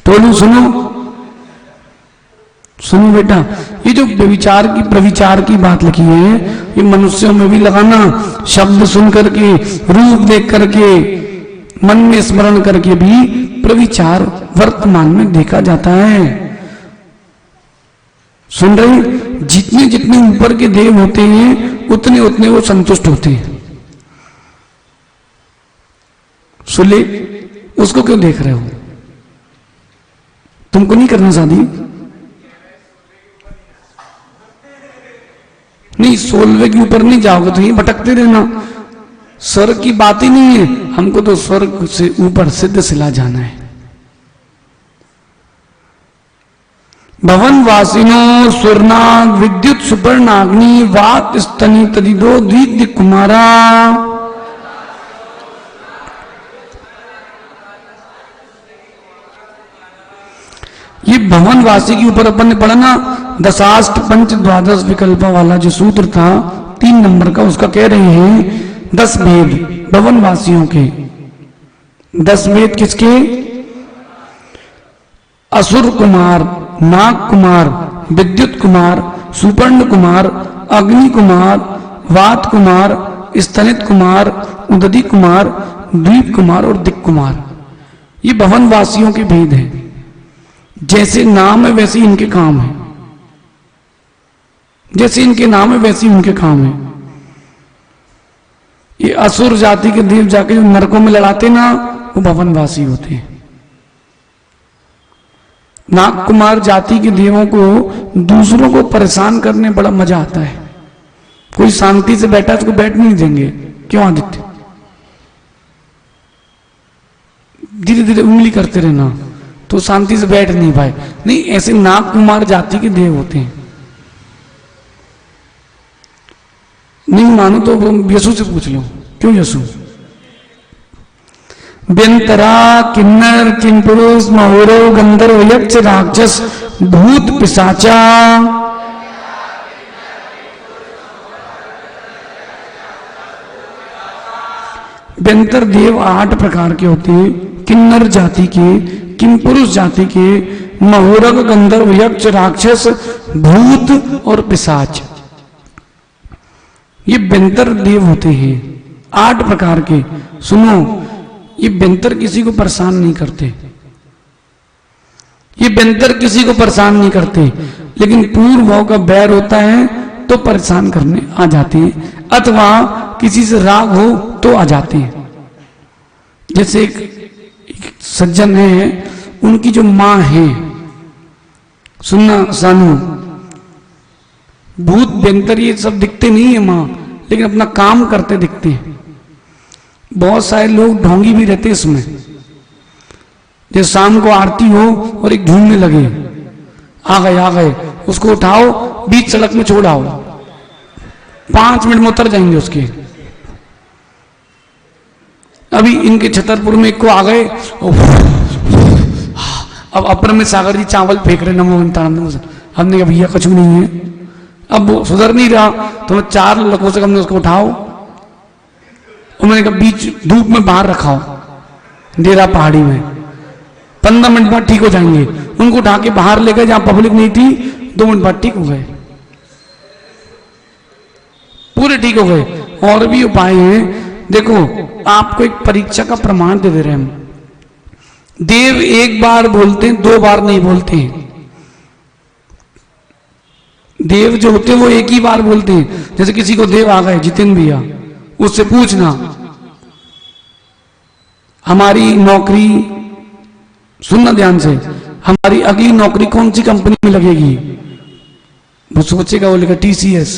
टोलू सुनो, सुनो बेटा, ये जो विचार की प्रविचार की बात लिखी है, ये मनुष्यों में भी लगाना। शब्द सुन करके, रूप देख करके, मन में स्मरण करके भी प्रविचार वर्तमान में देखा जाता है। सुन रहे? जितने जितने ऊपर के देव होते हैं उतने उतने वो संतुष्ट होते हैं। सुले, उसको क्यों देख रहे हो? तुमको नहीं करना शादी? नहीं, 16वें के ऊपर नहीं जाओगे तो ये भटकते रहना। स्वर्ग की बात ही नहीं है, हमको तो स्वर्ग से ऊपर सिद्ध सिला जाना है। भवन वासिनो सुरनाग विद्युत सुपर्णाग्नि वात स्तनी तदिदो द्विद्य कुमारा। ये भवनवासी के ऊपर अपन ने पढ़ा ना, दशाष्ट पंच द्वादश विकल्प वाला जो सूत्र था 3 नंबर का, उसका कह रहे हैं 10 भेद भवनवासियों के। 10 वेद किसके? असुर कुमार, नाग कुमार, विद्युत कुमार, सुपर्ण कुमार, अग्नि कुमार, वात कुमार, स्तनित कुमार, उदधी कुमार, द्वीप कुमार और दिक् कुमार। ये भवन वासियों के भेद हैं। जैसे नाम है वैसे इनके काम है, जैसे इनके नाम है वैसे इनके काम है। ये असुर जाति के देव जाके जो नरकों में लड़ाते ना, वो भवनवासी होते हैं। नाग कुमार जाति के देवों को दूसरों को परेशान करने बड़ा मजा आता है। कोई शांति से बैठा उसको बैठ नहीं देंगे। क्यों आदित्य? धीरे धीरे उंगली करते रहना तो शांति से बैठ नहीं पाए। नहीं, ऐसे नाग कुमार जाति के देव होते हैं। नहीं मानो तो यशु से पूछ लो। क्यों यशु? व्यंतरा, किन्नर, किंपुरुष, महोरो, गंधर्व, यक्ष, राक्षस, भूत, पिशाचा। व्यंतर देव 8 प्रकार के होते हैं। किन्नर जाति के, किंपुरुष जाति के, महोरग, गंधर्व, यक्ष, राक्षस, भूत और पिशाच, ये व्यंतर देव होते हैं 8 प्रकार के। सुनो, ये व्यंतर किसी को परेशान नहीं करते, ये व्यंतर किसी को परेशान नहीं करते, लेकिन पूर्व भाव का बैर होता है तो परेशान करने आ जाते हैं, अथवा किसी से राग हो तो आ जाते हैं। जैसे एक सज्जन है, उनकी जो मां है, सुनना सानू, भूत व्यंतर ये सब दिखते नहीं है मां, लेकिन अपना काम करते दिखते हैं। बहुत सारे लोग ढोंगी भी रहते इसमें। जैसे शाम को आरती हो और एक झूमने लगे, आ गए, उसको उठाओ, बीच सड़क में छोड़ आओ, 5 मिनट में उतर जाएंगे उसके। अभी इनके छतरपुर में एक को आ गए, अब अपर में सागर जी चावल फेंक रहे, नमो वंतानंद। हमने कहा भैया कुछ भी नहीं है, अब वो सुधर नहीं रहा, तो 4 लड़कों से हमने उसको उठाओ, उन्होंने कहा बीच धूप में बाहर रखाओ, डेरा पहाड़ी में, 15 मिनट बाद ठीक हो जाएंगे। उनको उठा के बाहर ले गए जहां पब्लिक नहीं थी, 2 मिनट बाद ठीक हो गए, पूरे ठीक हो गए। और भी उपाय हैं। देखो, आपको एक परीक्षा का प्रमाण दे रहे हैं हम। देव एक बार बोलते हैं, 2 बार नहीं बोलते हैं। देव जो होते हैं वो एक ही बार बोलते हैं। जैसे किसी को देव आ गए, जितेंद्र भैया, उससे पूछना हमारी नौकरी, सुनना ध्यान से, हमारी अगली नौकरी कौन सी कंपनी में लगेगी? वो सोचेगा, वो लिखा TCS,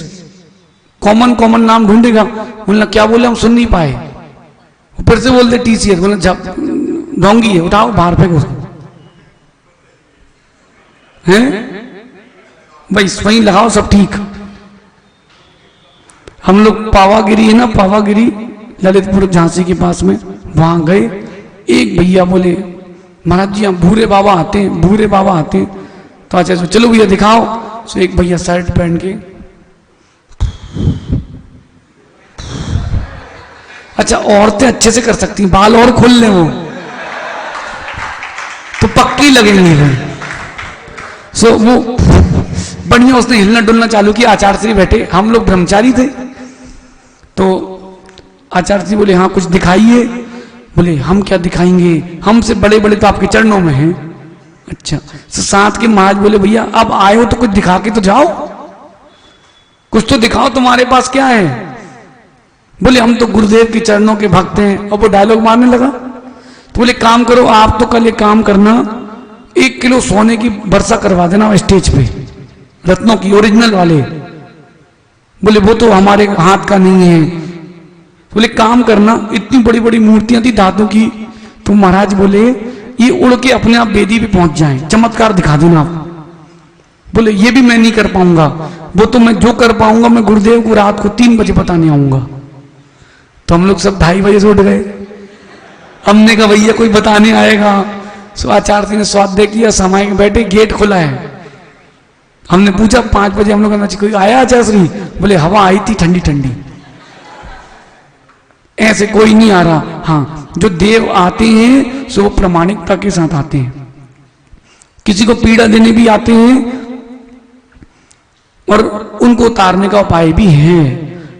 कॉमन नाम ढूंढेगा। बोलना क्या बोले, हम सुन नहीं पाए, फिर से बोलते TCS, बोलना ढोंगी है, उठाओ बाहर फेंको उसको, हैं भाई वहीं लगाओ, सब ठीक। हम लोग पावागिरी है ना, पावागिरी ललितपुर झांसी के पास में, वहां गए। एक भैया बोले, महाराज जी यहाँ भूरे बाबा आते हैं, भूरे बाबा आते हैं। तो अच्छा चलो भैया दिखाओ। तो एक भैया शर्ट पहन के, अच्छा औरतें अच्छे से कर सकती हैं, बाल और खोल ले वो तो पक्की लगेंगे। सो वो बढ़िया उसने हिलना डुलना चालू किया। आचार्य श्री बैठे, हम लोग ब्रह्मचारी थे, तो आचार्य श्री बोले हाँ कुछ दिखाइए। बोले हम क्या दिखाएंगे, हमसे बड़े बड़े तो आपके चरणों में हैं। अच्छा, तो साथ के महाराज बोले भैया अब आए हो तो कुछ दिखा के तो जाओ, कुछ तो दिखाओ, तुम्हारे पास क्या है? बोले हम तो गुरुदेव के चरणों के भक्त हैं। और वो डायलॉग मारने लगा। तो बोले काम करो, आप तो कल एक काम करना, 1 किलो सोने की वर्षा करवा देना स्टेज पे, रत्नों की, ओरिजिनल वाले। बोले वो तो हमारे हाथ का नहीं है। बोले काम करना, इतनी बड़ी बड़ी मूर्तियां थी धातु की। तो महाराज बोले ये उड़ के अपने आप वेदी पे पहुंच जाएं, चमत्कार दिखा देना आप। बोले ये भी मैं नहीं कर पाऊंगा, वो तो मैं जो कर पाऊंगा मैं गुरुदेव को रात को 3 बजे बताने आऊंगा। तो हम लोग सब 2:30 बजे से उठ गए। हमने कहा भैया कोई बताने आएगा। सो आचार्य जी ने स्वाध्याय किया, समय के बैठे, गेट खुला है। हमने पूछा 5 बजे हम लोग कोई आया आचार्य श्री? बोले हवा आई थी ठंडी ठंडी। ऐसे कोई नहीं आ रहा। हाँ, जो देव आते हैं सो वो प्रामाणिकता के साथ आते हैं। किसी को पीड़ा देने भी आते हैं और उनको उतारने का उपाय भी है,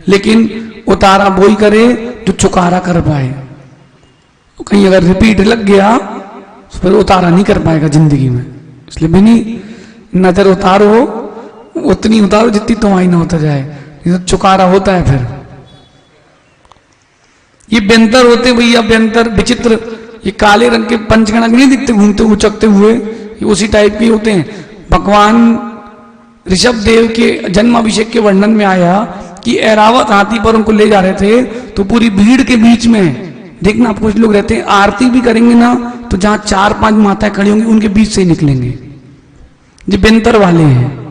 लेकिन उतारा वो ही करे जो चुकारा कर पाए। कहीं अगर रिपीट लग गया तो फिर उतारा नहीं कर पाएगा जिंदगी में। इसलिए भी नहीं, नजर उतारो उतनी उतारो जितनी तुम्हारी ना होता जाए, ये तो चुकारा होता है। फिर ये व्यंतर होते भैया, व्यंतर विचित्र, ये काले रंग के पंचगणक नहीं दिखते घूमते उचकते हुए, ये उसी टाइप के होते हैं। भगवान ऋषभ देव के जन्माभिषेक के वर्णन में आया कि ऐरावत हाथी पर उनको ले जा रहे थे, तो पूरी भीड़ के बीच में देखना, आप कुछ लोग रहते हैं आरती भी करेंगे ना, तो जहां 4-5 माताएं खड़ी होंगी उनके बीच से निकलेंगे, जो बेंतर वाले हैं।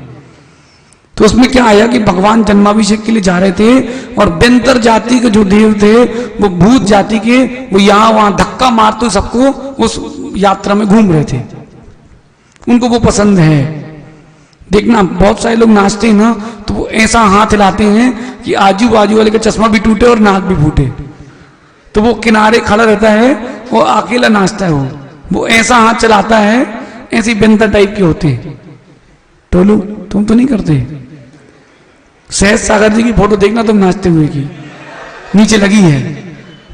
तो उसमें क्या आया कि भगवान जन्माभिषेक के लिए जा रहे थे और बेंतर जाति के जो देव थे वो भूत जाति के, वो यहां वहां धक्का मारते सबको उस यात्रा में घूम रहे थे। उनको वो पसंद है। देखना बहुत सारे लोग नाचते हैं ना, तो वो ऐसा हाथ हिलाते हैं कि आजू बाजू वाले का चश्मा भी टूटे और नाक भी फूटे। तो वो किनारे खड़ा रहता है, वो अकेला नाचता है, वो ऐसा हाथ चलाता है, ऐसे बेंतर टाइप के होते हैं। टोलू तुम तो नहीं करते? सहज सागर जी की फोटो देखना तुम नाचते हुए की, नीचे लगी है,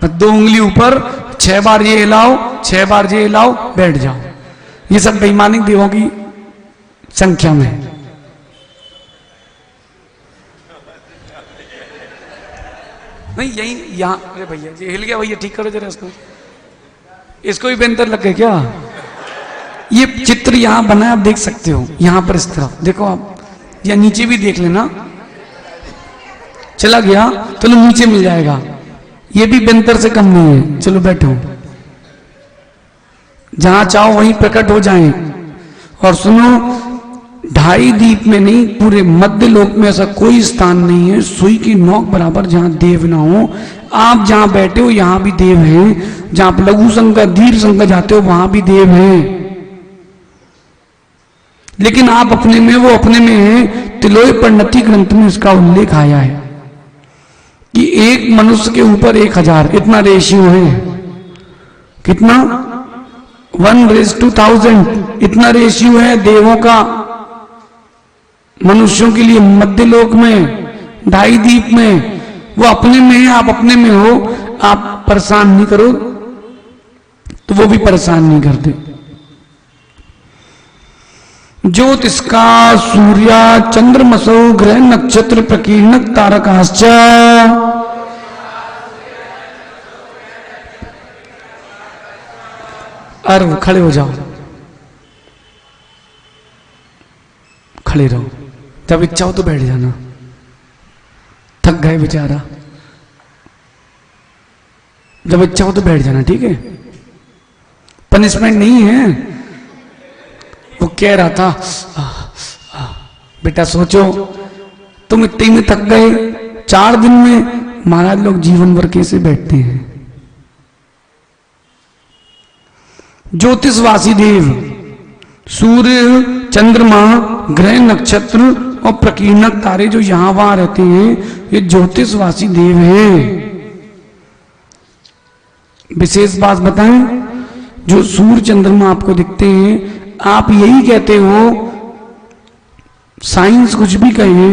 बस 2 उंगली ऊपर, 6 बार ये हिलाओ, 6 बार ये हिलाओ, बैठ जाओ। ये सब वैमानिक देवों की संख्या में। नहीं यही यहां, अरे भैया ये हिल गया भैया, ठीक करो जरा इसको। इसको भी बेंतर लग गए क्या? ये चित्र यहां बना है, आप देख सकते हो, यहां पर इस तरफ देखो आप, या नीचे भी देख लेना। चला गया तो नीचे मिल जाएगा। ये भी बेंतर से कम नहीं है। चलो बैठो, जहां चाहो वहीं प्रकट हो जाएं। और सुनो, 2.5 दीप में नहीं, पूरे मध्य लोक में ऐसा कोई स्थान नहीं है सुई की नोक बराबर जहां देव ना हो। आप जहां बैठे हो यहां भी देव हैं, जहां आप लघु संख्या दीर्घ संख्या जाते हो वहां भी देव हैं, लेकिन आप अपने में, वो अपने में है। तिलोय परिणति ग्रंथ में इसका उल्लेख आया है कि एक मनुष्य के ऊपर 1000, इतना रेशियो है। कितना? 1:1000, इतना रेशियो है देवों का मनुष्यों के लिए मध्य लोक में, 2.5 दीप में। वो अपने में है, आप अपने में हो। आप परेशान नहीं करो तो वो भी परेशान नहीं करते। ज्योतिष्का सूर्या चंद्रमसौ ग्रह नक्षत्र प्रकीर्णक तारकाश्च। अरे खड़े हो जाओ, खड़े रहो, जब इच्छा हो तो बैठ जाना। थक गए बेचारा, जब इच्छा हो तो बैठ जाना, ठीक है? पनिशमेंट नहीं है। वो कह रहा था बेटा सोचो, तुम इतने में थक गए 4 दिन में, महाराज लोग जीवन भर कैसे बैठते हैं? ज्योतिषवासी देव, सूर्य चंद्रमा ग्रह नक्षत्र और प्रकीर्णक तारे जो यहां वहां रहते हैं, ये ज्योतिषवासी देव हैं। विशेष बात बताएं, जो सूर्य चंद्रमा आपको दिखते हैं, आप यही कहते हो, साइंस कुछ भी कहे,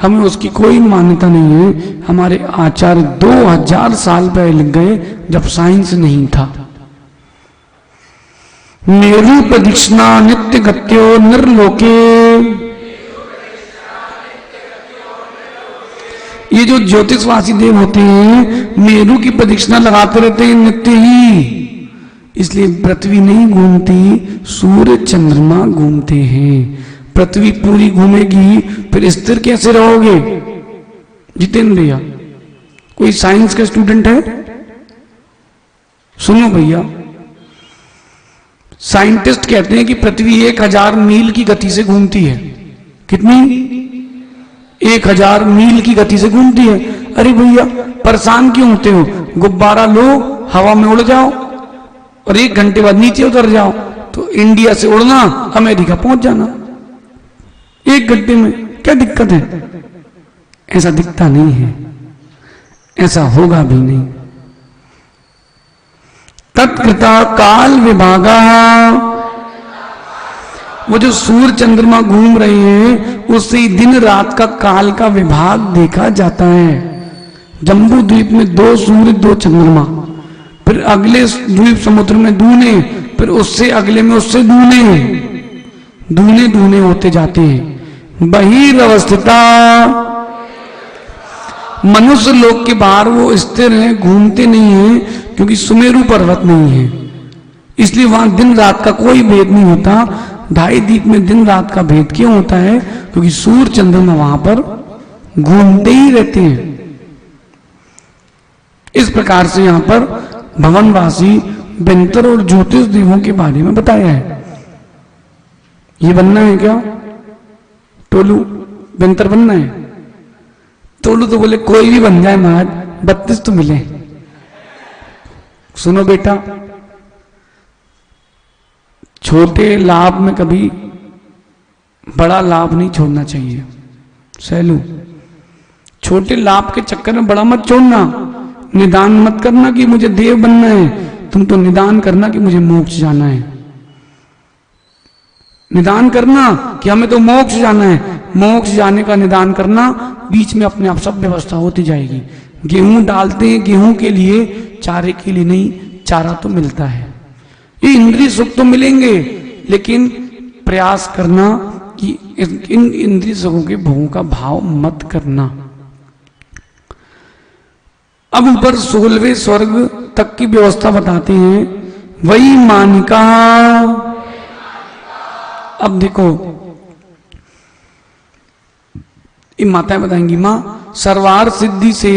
हमें उसकी कोई मान्यता नहीं है। हमारे आचार्य 2000 साल पहले लिख गए जब साइंस नहीं था। मेरु प्रदक्षिणा नित्य गत्यो निर्लोके, ये जो ज्योतिषवासी देव होते हैं मेरु की प्रदक्षिणा लगाते रहते हैं नित्य ही। इसलिए पृथ्वी नहीं घूमती, सूर्य चंद्रमा घूमते हैं। पृथ्वी पूरी घूमेगी फिर स्थिर कैसे रहोगे? जितेंद्र भैया, कोई साइंस का स्टूडेंट है? सुनो भैया, साइंटिस्ट कहते हैं कि पृथ्वी 1000 मील की गति से घूमती है। कितनी? 1000 मील की गति से घूमती है। अरे भैया परेशान क्यों होते हो? गुब्बारा लो, हवा में उड़ जाओ और 1 घंटे बाद नीचे उतर जाओ, तो इंडिया से उड़ना, अमेरिका पहुंच जाना 1 घंटे में। क्या दिक्कत है? ऐसा दिखता नहीं है, ऐसा होगा भी नहीं। तत्कृता काल विभागा। वो जो सूर्य चंद्रमा घूम रहे हैं उससे ही दिन रात का काल का विभाग देखा जाता है। जम्बू द्वीप में 2 सूर्य 2 चंद्रमा, फिर अगले द्वीप समुद्र में दूने, फिर उससे अगले में उससे दूने दूने दूने होते जाते हैं। बहिर्वस्थिता, मनुष्य लोक के बाहर वो स्थिर हैं, घूमते नहीं हैं, क्योंकि सुमेरु पर्वत नहीं है, इसलिए वहां दिन रात का कोई भेद नहीं होता। 2.5 द्वीप में दिन रात का भेद क्यों होता है? क्योंकि सूर्य चंद्रमा वहां पर घूमते ही रहते हैं। इस प्रकार से यहां पर भवनवासी बेंतर और ज्योतिष देवों के बारे में बताया है। ये बनना है क्या? टोलू बेंतर बनना है? टोलू तो बोले कोई भी बन जाए महाराज, 32 तो मिले। सुनो बेटा, छोटे लाभ में कभी बड़ा लाभ नहीं छोड़ना चाहिए। सैलू, छोटे लाभ के चक्कर में बड़ा मत छोड़ना। निदान मत करना कि मुझे देव बनना है, तुम तो निदान करना कि मुझे मोक्ष जाना है। निदान करना कि हमें तो मोक्ष जाना है, मोक्ष जाने का निदान करना, बीच में अपने आप सब व्यवस्था होती जाएगी। गेहूं डालते हैं गेहूं के लिए, चारे के लिए नहीं, चारा तो मिलता है। ये इंद्रिय सुख तो मिलेंगे, लेकिन प्रयास करना कि इन इंद्रिय सुखों के भोगों का भाव मत करना। अब ऊपर 16वें स्वर्ग तक की व्यवस्था बताते हैं। वही मानिका, अब देखो ये माताएं बताएंगी, मां सर्वार सिद्धि से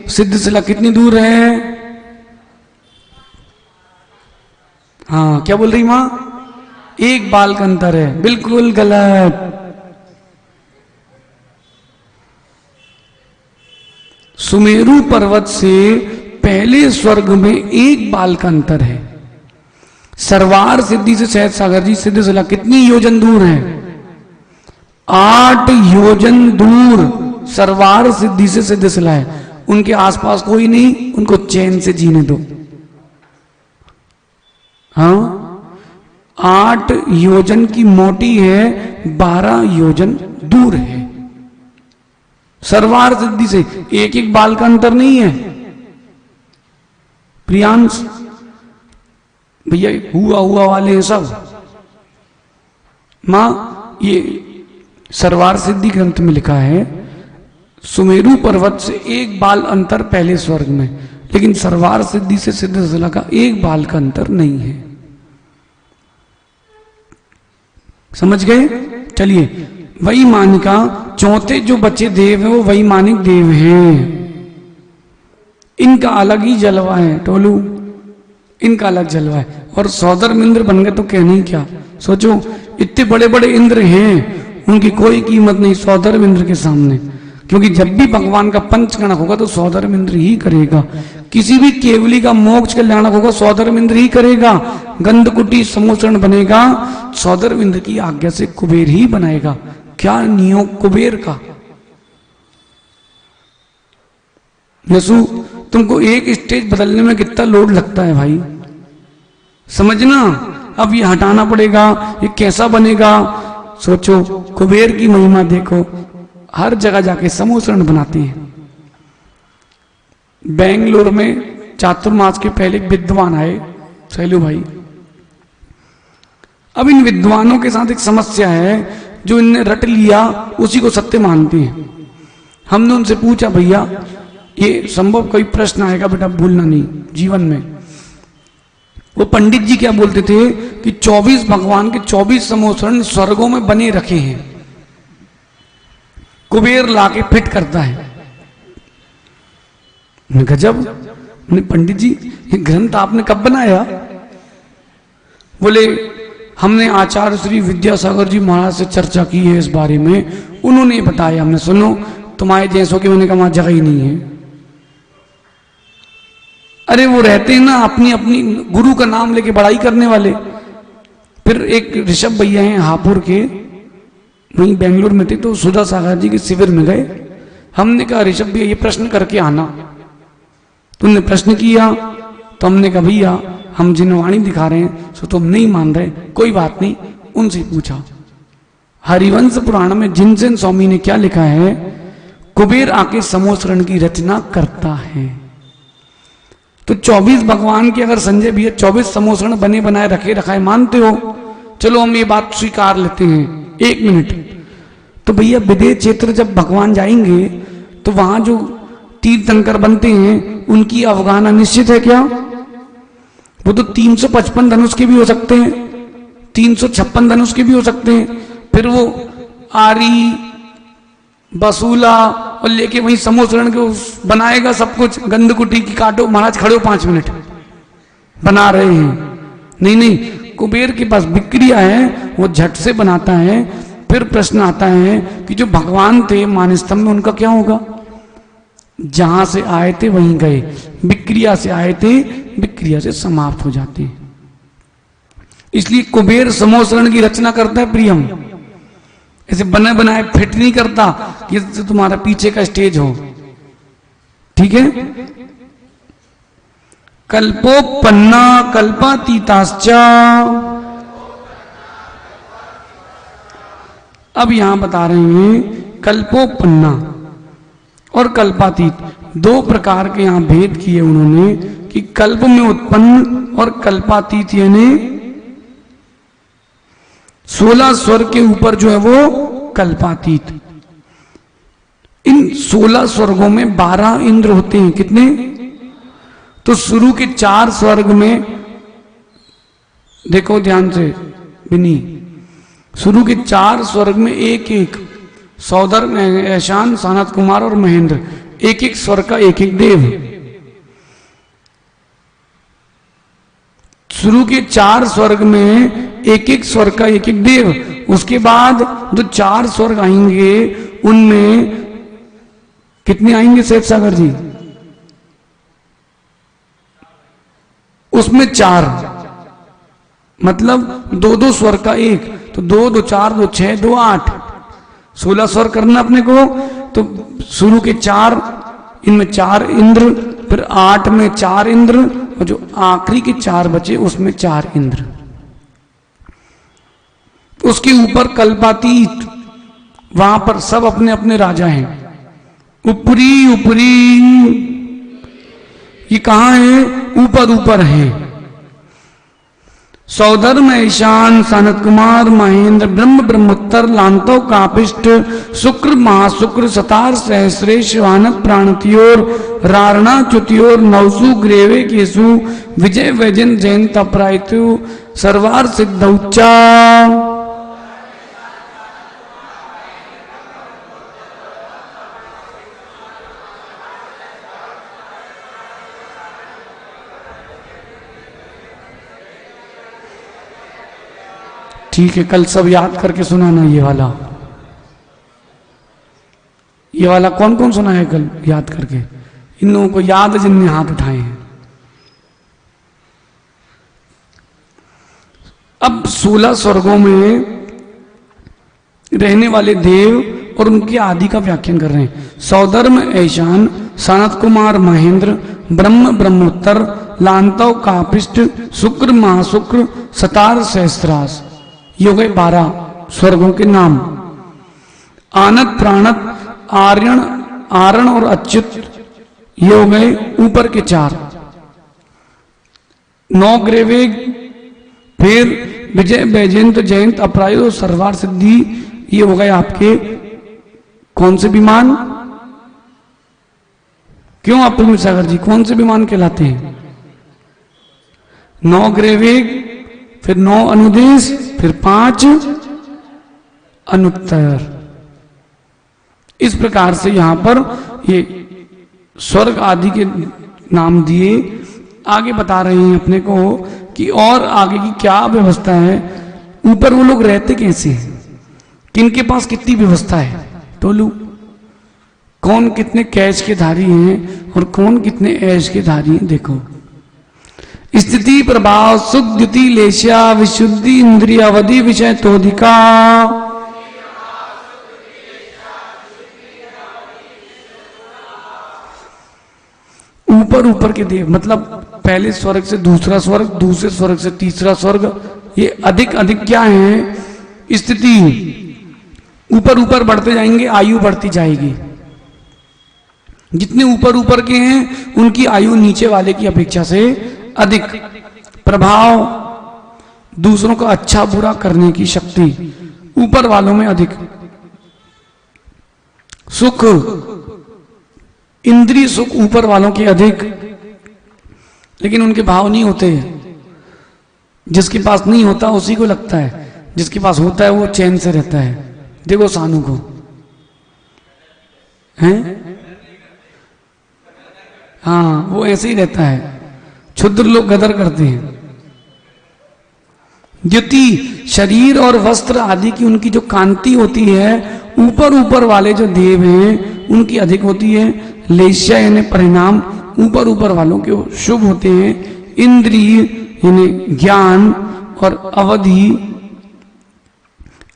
सिद्धशिला कितनी दूर है? हाँ, क्या बोल रही मां? 1 बाल का अंतर है। बिल्कुल गलत। सुमेरु पर्वत से पहले स्वर्ग में 1 बाल का अंतर है। सर्वार सिद्धि से शहद सागर जी सिद्धशिला कितनी योजन दूर है? 8 योजन दूर सर्वार सिद्धि से सिद्धशिला है। उनके आसपास कोई नहीं, उनको चैन से जीने दो। हाँ, 8 योजन की मोटी है, 12 योजन दूर है। सर्वार सिद्धि से 1-1 बाल का अंतर नहीं है। प्रियांश भैया हुआ वाले हैं सब। मां, ये सर्वार सिद्धि ग्रंथ में लिखा है सुमेरु पर्वत से 1 बाल अंतर पहले स्वर्ग में, लेकिन सर्वार सिद्धि से सिद्धशिला का 1 बाल का अंतर नहीं है। समझ गए? चलिए, वही मानिका, चौथे जो बच्चे देव है वो वही मानिक देव हैं। इनका अलग ही जलवा है। टोलू, इनका अलग जलवा है। और सौदर इंद्र बन गए तो कहने ही क्या। सोचो, इतने बड़े बड़े इंद्र हैं, उनकी कोई कीमत नहीं सौदर इंद्र के सामने, क्योंकि जब भी भगवान का पंचगणक होगा तो सौदर इंद्र ही करेगा। किसी भी केवली का मोक्ष कल्याणक होगा सौदर इंद्र ही करेगा। गंधकुटी समोचरण बनेगा, सौदर इंद्र की आज्ञा से कुबेर ही बनाएगा। क्या नियोग कुबेर का। नसु, तुमको एक स्टेज बदलने में कितना लोड लगता है भाई, समझना। अब ये हटाना पड़ेगा, ये कैसा बनेगा। सोचो, कुबेर की महिमा देखो, हर जगह जाके समोचरण बनाते हैं। बेंगलोर में चातुर्मास के पहले विद्वान आए, सैलू भाई। अब इन विद्वानों के साथ एक समस्या है, जो इनने रट लिया उसी को सत्य मानते हैं। हमने उनसे पूछा, भैया ये संभव कोई प्रश्न आएगा बेटा, भूलना नहीं जीवन में। वो पंडित जी क्या बोलते थे कि 24 भगवान के 24 समोचरण स्वर्गों में बने रखे हैं, कुबेर लाके फिट करता है। गजब। पंडित जी ये ग्रंथ आपने कब बनाया? बोले हमने आचार्य श्री विद्यासागर जी महाराज से चर्चा की है इस बारे में, उन्होंने बताया। हमने सुनो तुम्हारे जैसों की, मैंने कहा वहां जगह ही नहीं है। अरे वो रहते हैं ना अपनी अपनी गुरु का नाम लेके बड़ाई करने वाले। फिर एक ऋषभ भैया हैं हापुड़ के, वहीं बेंगलुरु में थे, तो सुधा सागर जी के शिविर में गए। हमने कहा ऋषभ भैया ये प्रश्न करके आना। तुमने प्रश्न किया तो हमने कहा भैया हम जिन वाणी दिखा रहे हैं सो तुम नहीं मान रहे, कोई बात नहीं, उनसे पूछा। हरिवंश पुराण में जिनसेन स्वामी ने क्या लिखा है, कुबेर आके समोसरण की रचना करता है। तो 24 भगवान के अगर संजय भैया 24 समोसरण बने बनाए रखे रखाए मानते हो, चलो हम ये बात स्वीकार लेते हैं, 1 मिनट। तो भैया विदेश क्षेत्र जब भगवान जाएंगे तो वहां जो तीर्थंकर बनते हैं उनकी अवगाहना निश्चित है क्या? वो तो 355 धनुष के भी हो सकते हैं, 356 धनुष के भी हो सकते हैं। फिर वो आरी बसूला और लेके वहीं समोसरण के बनाएगा सब कुछ, गंधकुटी की काटो महाराज, खड़े हो 5 मिनट, बना रहे हैं। नहीं नहीं, कुबेर के पास विक्रिया है, वो झट से बनाता है। फिर प्रश्न आता है कि जो भगवान थे मानस्तंभ में, उनका क्या होगा? जहां से आए थे वहीं गए, विक्रिया से आए थे, विक्रिया से समाप्त हो जाते हैं। इसलिए कुबेर समोसरण की रचना करता है प्रियम, ऐसे बने बनाए फिट नहीं करता कि तुम्हारा पीछे का स्टेज हो, ठीक है। कल्पोपन्ना कल्पातीताश्च, अब यहां बता रहे हैं कल्पोपन्ना और कल्पातीत, 2 प्रकार के यहां भेद किए उन्होंने कि कल्प में उत्पन्न और कल्पातीत, यानी 16 स्वर के ऊपर जो है वो कल्पातीत। इन 16 स्वर्गों में 12 इंद्र होते हैं, कितने? तो शुरू के 4 स्वर्ग में देखो ध्यान से बिनी, शुरू के 4 स्वर्ग में एक एक सौदर, ऐशान, सनत कुमार और महेंद्र, एक एक स्वर का एक एक देव। शुरू के 4 स्वर्ग में एक एक स्वर का एक एक देव। उसके बाद जो 4 स्वर्ग आएंगे उनमें कितने आएंगे शेष सागर जी? उसमें 4, मतलब 2-2 स्वर का एक, तो 2 2 4 2 6 2 8, 16 स्वर करना अपने को। तो शुरू के 4, इनमें 4 इंद्र, फिर 8 में 4 इंद्र, और जो आखिरी के 4 बचे उसमें 4 इंद्र। उसके ऊपर कल्पातीत, वहां पर सब अपने अपने राजा हैं। ऊपरी ऊपरी, ये कहां है? ऊपर ऊपर है। सौधर्म, ईशान, सनत कुमार, महेंद्र, ब्रह्म, ब्रह्मोत्तर, लांतव, कापिष्ट, शुक्र, महाशुक्र, सतार, सहस्रेश, वानत, प्राणतियोर, रारणा, च्युतियोर, नवसु, ग्रेवे, केसु, विजय, वैजन, जयंत, अपरायतु, सर्वार, सिद्धौच्चा। ठीक है, कल सब याद करके सुनाना। ये वाला कौन कौन सुना है कल याद करके? इन लोगों को याद है जिनने हाथ उठाए हैं। अब 16 स्वर्गों में रहने वाले देव और उनकी आदि का व्याख्यान कर रहे हैं। सौधर्म, ऐशान, सनत कुमार, महेंद्र, ब्रह्म, ब्रह्मोत्तर, लांतव, कापिष्ट, शुक्र, महाशुक्र, सतार, सहस्रास, ये हो गए 12 स्वर्गों के नाम। आनत, प्राणत, आर्यण, आरण और अच्युत, ये हो गए ऊपर के 4। 9 ग्रेवेग, फिर विजय, वैजयंत, जयंत, अपरायु, सर्वार, सिद्धि, ये हो गए आपके कौन से विमान? क्यों आप सागर जी कौन से विमान कहलाते हैं? 9 ग्रेवेग, फिर 9 अनुदेश, फिर 5 अनुत्तर। इस प्रकार से यहां पर ये स्वर्ग आदि के नाम दिए। आगे बता रहे हैं अपने को कि और आगे की क्या व्यवस्था है। ऊपर वो लोग रहते कैसे हैं, किनके पास कितनी व्यवस्था है, टोलू कौन कितने कैश के धारी हैं और कौन कितने ऐश के धारी हैं। देखो, स्थिति, प्रभाव, सुख, द्युति, लेश्या, विशुद्धि, इंद्रियावधि, विषय तोधिका। ऊपर ऊपर के देव, मतलब पहले स्वर्ग से दूसरा स्वर्ग, दूसरे स्वर्ग से तीसरा स्वर्ग, ये अधिक अधिक क्या है स्थिति, ऊपर ऊपर बढ़ते जाएंगे, आयु बढ़ती जाएगी। जितने ऊपर ऊपर के हैं उनकी आयु नीचे वाले की अपेक्षा से अधिक, प्रभाव, दूसरों का अच्छा बुरा करने की शक्ति ऊपर वालों में अधिक, सुख, इंद्रिय सुख ऊपर वालों के अधिक, लेकिन उनके भाव नहीं होते। जिसके पास नहीं होता उसी को लगता है, जिसके पास होता है वो चैन से रहता है। देखो सानू को हैं, हाँ वो ऐसे ही रहता है। क्षुद्र लोग गदर करते हैं। द्युति, शरीर और वस्त्र आदि की उनकी जो कांति होती है, ऊपर ऊपर वाले जो देव हैं उनकी अधिक होती है। लेश्या यानी परिणाम, ऊपर ऊपर वालों के शुभ होते हैं। इंद्रिय यानी ज्ञान और अवधि,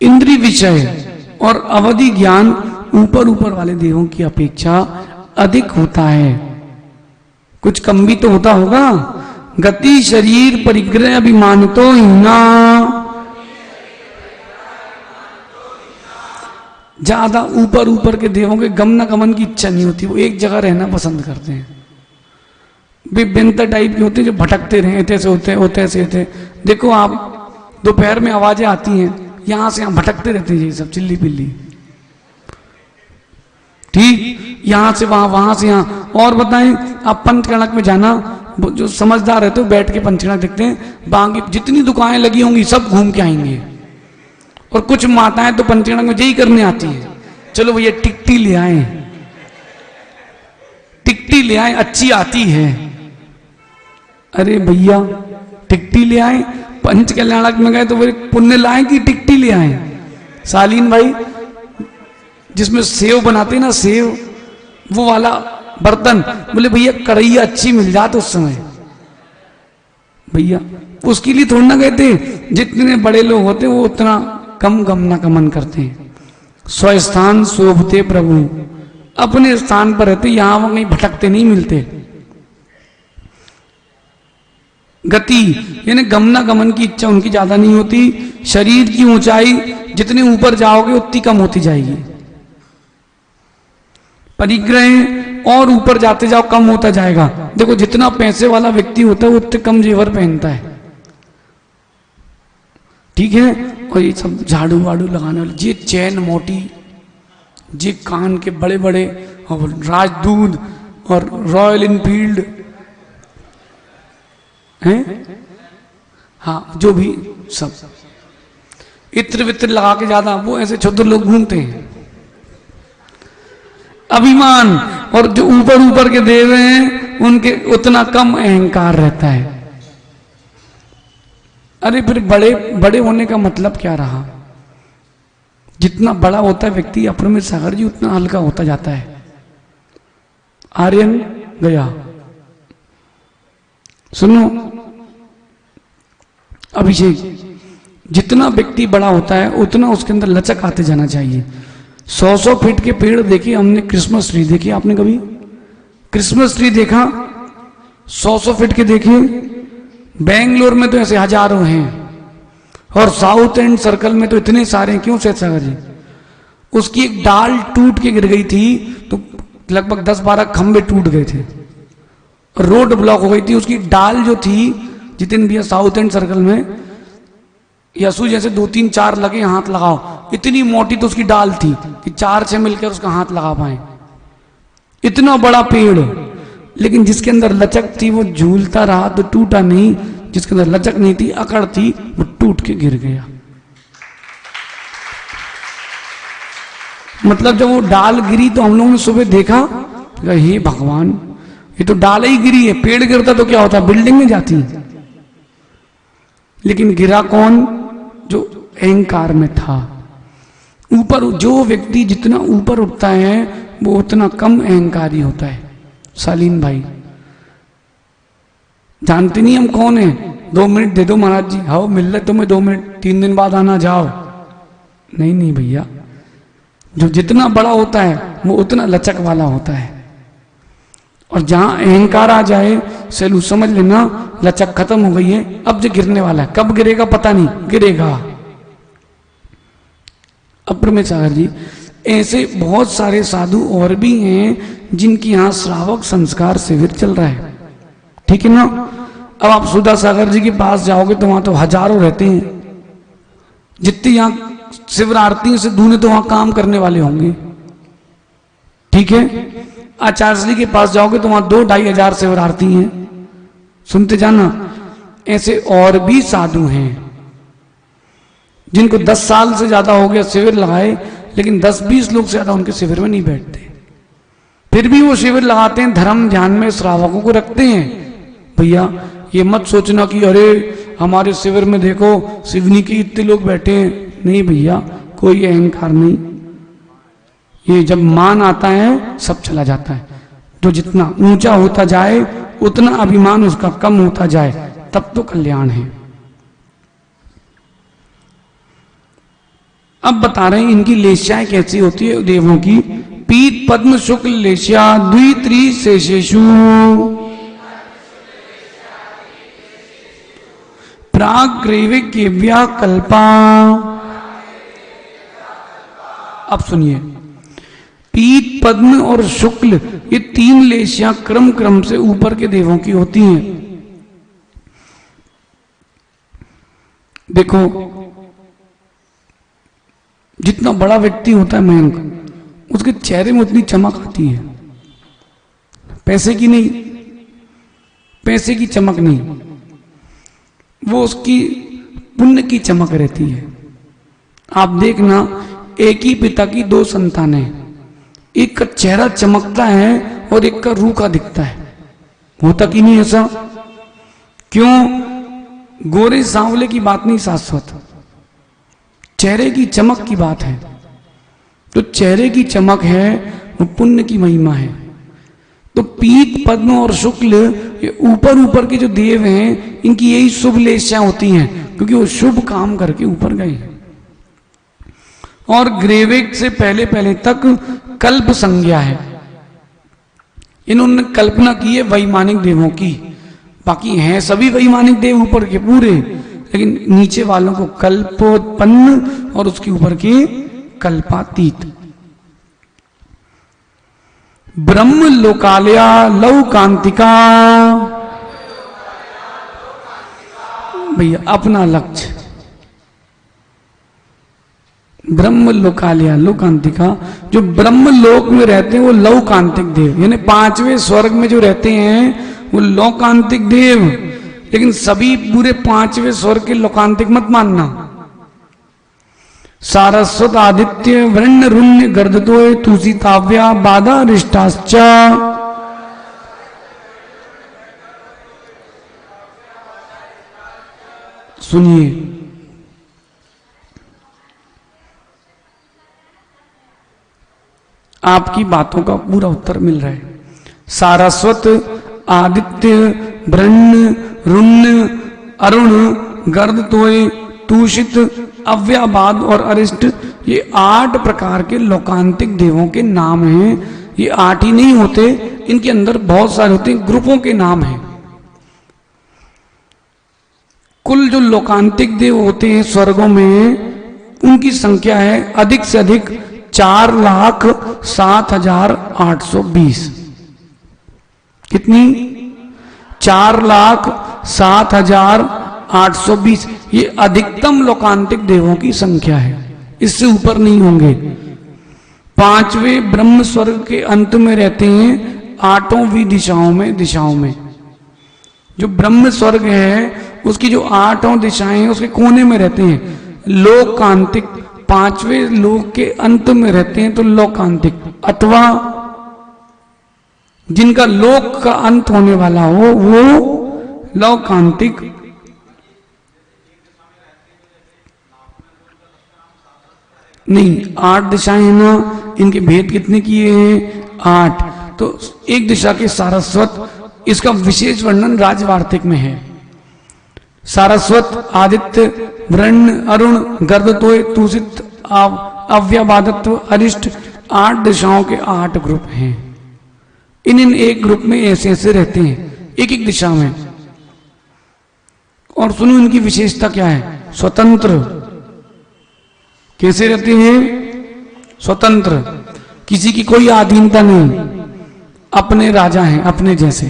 इंद्रिय विषय और अवधि ज्ञान ऊपर ऊपर वाले देवों की अपेक्षा अधिक होता है। कुछ कम भी तो होता होगा। गति, शरीर, परिग्रह, अभिमान तो हिना, ज्यादा ऊपर ऊपर के देवों के गमना गमन की इच्छा नहीं होती, वो एक जगह रहना पसंद करते हैं। बेंतर टाइप के होते हैं जो भटकते रहे, ऐसे होते होते ऐसे होते। देखो आप दोपहर में आवाजें आती हैं, यहां से यहां भटकते रहते हैं ये सब चिल्ली पिल्ली, ठीक, यहां से वहां, वहां से यहां। और बताएं आप पंचकर्णक में जाना, जो समझदार रहते हो बैठ के पंचकर्णक देखते हैं, बाकी जितनी दुकानें लगी होंगी सब घूम के आएंगे। और कुछ माताएं तो पंचकर्णक में यही करने आती है, चलो भैया टिकटी ले आए, टिकटी ले आए, अच्छी आती है। अरे भैया टिकटी ले आए, पंच कल्याणक में गए तो वो पुण्य लाए कि टिकटी ले आए। सालीन भाई जिसमें सेव बनाते ना, सेव वो वाला बर्तन, बोले भैया कढ़ैया अच्छी मिल जाए तो उस समय, भैया उसके लिए थोड़ा ना गए थे। जितने बड़े लोग होते वो उतना कम गमना गमन करते हैं। स्वस्थान शोभते प्रभु, अपने स्थान पर रहते, यहां वो कहीं भटकते नहीं मिलते। गति यानी गमना गमन की इच्छा उनकी ज्यादा नहीं होती। शरीर की ऊंचाई जितने ऊपर जाओगे उतनी कम होती जाएगी। परिग्रह और ऊपर जाते जाओ कम होता जाएगा। देखो जितना पैसे वाला व्यक्ति होता है वो उतने कम जेवर पहनता है, ठीक है। और ये सब झाड़ू वाड़ू लगाने वाले, ये चैन मोटी, ये कान के बड़े बड़े, और राजदूत और रॉयल इनफील्ड हैं, हाँ जो भी सब इत्र वित्र लगा के ज्यादा, वो ऐसे क्षुद्र लोग घूमते हैं। अभिमान, और जो ऊपर ऊपर के देव हैं उनके उतना कम अहंकार रहता है। अरे फिर बड़े बड़े होने का मतलब क्या रहा? जितना बड़ा होता है व्यक्ति अपने में सागर जी उतना हल्का होता जाता है। आर्यन गया, सुनो अभिषेक, जितना व्यक्ति बड़ा होता है उतना उसके अंदर लचक आते जाना चाहिए। 100 फीट के पेड़ देखे हमने, क्रिसमस ट्री देखी आपने कभी? क्रिसमस ट्री देखा 100 फीट के देखे? बेंगलोर में तो ऐसे हजारों हैं, और साउथ एंड सर्कल में तो इतने सारे हैं। क्यों सागर जी? उसकी एक डाल टूट के गिर गई थी तो लगभग 10-12 खंबे टूट गए थे, रोड ब्लॉक हो गई थी। उसकी डाल जो थी, जितिन भैया साउथ एंड सर्कल में यसु जैसे 2-3-4 लगे, हाथ लगाओ, इतनी मोटी तो उसकी डाल थी कि 4-6 मिलकर उसका हाथ लगा पाए, इतना बड़ा पेड़। लेकिन जिसके अंदर लचक थी वो झूलता रहा तो टूटा नहीं, जिसके अंदर लचक नहीं थी, अकड़ थी, वो टूट के गिर गया। मतलब जब वो डाल गिरी तो हम लोगों ने सुबह देखा, हे भगवान ये तो डाल ही गिरी है, पेड़ गिरता तो क्या होता, बिल्डिंग में जाती। लेकिन गिरा कौन? जो अहंकार में था। ऊपर जो व्यक्ति जितना ऊपर उठता है वो उतना कम अहंकारी होता है। सालीन भाई जानते नहीं हम कौन है? 2 मिनट दे दो महाराज जी, हाँ मिल रहे तुम्हें 2 मिनट, 3 दिन बाद आना, जाओ। नहीं नहीं भैया, जो जितना बड़ा होता है वो उतना लचक वाला होता है। और जहां अहंकार आ जाए, सैलू समझ लेना लचक खत्म हो गई है, अब जो गिरने वाला है, कब गिरेगा पता नहीं, गिरेगा। अप्रमेय सागर जी, ऐसे बहुत सारे साधु और भी हैं जिनके यहाँ श्रावक संस्कार शिविर चल रहा है, ठीक है ना। अब आप सुधा सागर जी के पास जाओगे तो वहां तो हजारों रहते हैं, जितनी यहाँ शिविर आरती से दूने तो वहां काम करने वाले होंगे, ठीक है। आचार्य जी के पास जाओगे तो वहां 2-2.5 हजार शिविर आरती हैं, सुनते जाना। ऐसे और भी साधु हैं जिनको 10 साल से ज्यादा हो गया शिविर लगाए, लेकिन 10-20 लोग से ज्यादा उनके शिविर में नहीं बैठते, फिर भी वो शिविर लगाते हैं, धर्म ध्यान में श्रावकों को रखते हैं। भैया ये मत सोचना कि अरे हमारे शिविर में देखो शिवनी के इतने लोग बैठे हैं, नहीं भैया, कोई अहंकार नहीं। ये जब मान आता है सब चला जाता है, तो जितना ऊंचा होता जाए उतना अभिमान उसका कम होता जाए, तब तो कल्याण है। अब बता रहे हैं इनकी लेश्याएं कैसी होती है देवों की। पीत पद्म शुक्ल लेश्या द्वित्री शेषेषु प्राग ग्रेविज्ञेव्या कल्पा। अब सुनिए, पीत पद्म और शुक्ल ये 3 लेशियां क्रम क्रम से ऊपर के देवों की होती हैं। देखो जितना बड़ा व्यक्ति होता है मयंक, उसके चेहरे में उतनी चमक आती है, पैसे की नहीं, पैसे की चमक नहीं, वो उसकी पुण्य की चमक रहती है। आप देखना, एक ही पिता की 2 संतानें, एक का चेहरा चमकता है और एक का रूखा दिखता है, होता कि नहीं ऐसा? क्यों? गोरे सांवले की बात नहीं शाश्वत, चेहरे की चमक की बात है। तो चेहरे की चमक है वो पुण्य की महिमा है। तो पीत पद्म और शुक्ल ये ऊपर ऊपर के जो देव हैं, इनकी यही शुभ लेशियां होती हैं, क्योंकि वो शुभ काम करके ऊपर गए हैं। और ग्रेवेक से पहले पहले तक कल्प संज्ञा है, इन्होंने कल्पना की है वैमानिक देवों की। बाकी हैं सभी वैमानिक देव ऊपर के पूरे, लेकिन नीचे वालों को कल्पोत्पन्न और उसके ऊपर के कल्पातीत। ब्रह्म लोकालया लौकांतिका, भैया अपना लक्ष्य ब्रह्म लोकालया लोकांतिका, जो ब्रह्म लोक में रहते हैं वो लौकांतिक देव, यानी 5वें स्वर्ग में जो रहते हैं वो लोकांतिक देव। लेकिन सभी पूरे 5वें स्वर्ग के लोकांतिक मत मानना। सारस्वत आदित्य वृण्य रुण्य गर्दतोय तुषिताव्या बाधा रिष्टाश्च। सुनिए, आपकी बातों का पूरा उत्तर मिल रहा है। सारस्वत आदित्य वृण्य रुण्य अरुण गर्दतोय तूषित अव्याबाद और अरिष्ट, ये 8 प्रकार के लोकांतिक देवों के नाम हैं। ये 8 ही नहीं होते, इनके अंदर बहुत सारे होते हैं, ग्रुपों के नाम हैं। कुल जो लोकांतिक देव होते हैं स्वर्गों में, उनकी संख्या है अधिक से अधिक 4,07,820। कितनी? 4,07,820। ये अधिकतम लोकांतिक देवों की संख्या है, इससे ऊपर नहीं होंगे। 5वें ब्रह्म स्वर्ग के अंत में रहते हैं 8वीं दिशाओं में। जो ब्रह्म स्वर्ग है उसकी जो 8 दिशाएं हैं उसके कोने में रहते हैं लोकांतिक। 5वें लोक के अंत में रहते हैं तो लोकांतिक, अथवा जिनका लोक का अंत होने वाला हो वो लोकांतिक। नहीं, 8 दिशाएं हैं ना, इनके भेद कितने किए हैं? 8। तो एक दिशा के सारस्वत, इसका विशेष वर्णन राजवार्तिक में है। सारस्वत आदित्य वृण्य अरुण गर्दतोय तुषित अव्याबादत्व अरिष्ट, 8 दिशाओं के 8 ग्रुप हैं। इन एक ग्रुप में ऐसे ऐसे रहते हैं। एक एक दिशा में। और सुनो इनकी विशेषता क्या है, स्वतंत्र। कैसे रहते हैं, स्वतंत्र, किसी की कोई अधीनता नहीं, अपने राजा हैं, अपने जैसे।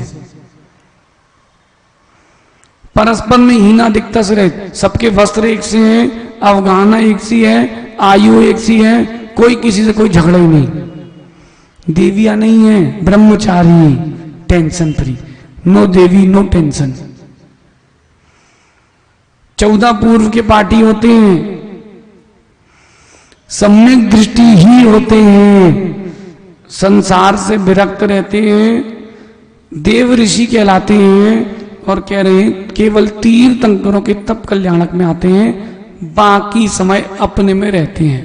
परस्पर में हीनाधिकता से रहे, सबके वस्त्र एक से हैं, अवगाहना एक सी है, आयु एक सी है, कोई किसी से कोई झगड़ा ही नहीं। देवियां नहीं है, ब्रह्मचारी, टेंशन फ्री, नो देवी नो टेंशन। 14 पूर्व के पार्टी होते हैं, सम्यक दृष्टि ही होते हैं, संसार से विरक्त रहते हैं, देव ऋषि कहलाते हैं। और कह रहे हैं केवल तीर्थंकरों के तप कल्याणक में आते हैं, बाकी समय अपने में रहते हैं,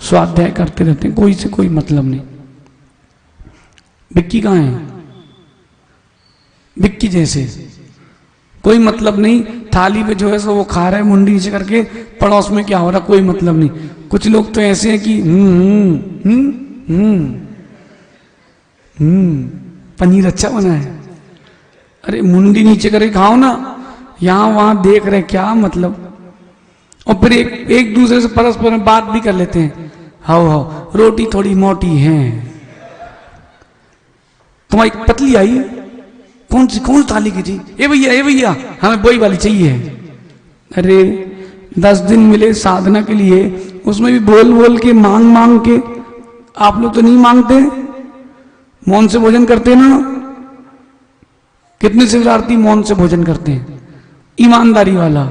स्वाध्याय करते रहते हैं, कोई से कोई मतलब नहीं। विक्की कहाँ है, विक्की जैसे कोई मतलब नहीं, थाली पे जो है सो वो खा रहा है मुंडी नीचे करके, पड़ोस में क्या हो रहा कोई मतलब नहीं। कुछ लोग तो ऐसे हैं कि पनीर अच्छा बना है, अरे मुंडी नीचे करके खाओ ना, यहां वहां देख रहे क्या मतलब। और फिर एक दूसरे से परस्पर में बात भी कर लेते हैं, हाओ हाओ रोटी थोड़ी मोटी है, तुम्हारी पतली आई, कौन सी थाली की थी, ए भैया हमें वही वाली चाहिए। अरे 10 दिन मिले साधना के लिए, उसमें भी बोल बोल के मांग के, आप लोग तो नहीं मांगते, मौन से भोजन करते ना। कितने शिवरात्रि मौन से भोजन करते हैं, ईमानदारी वाला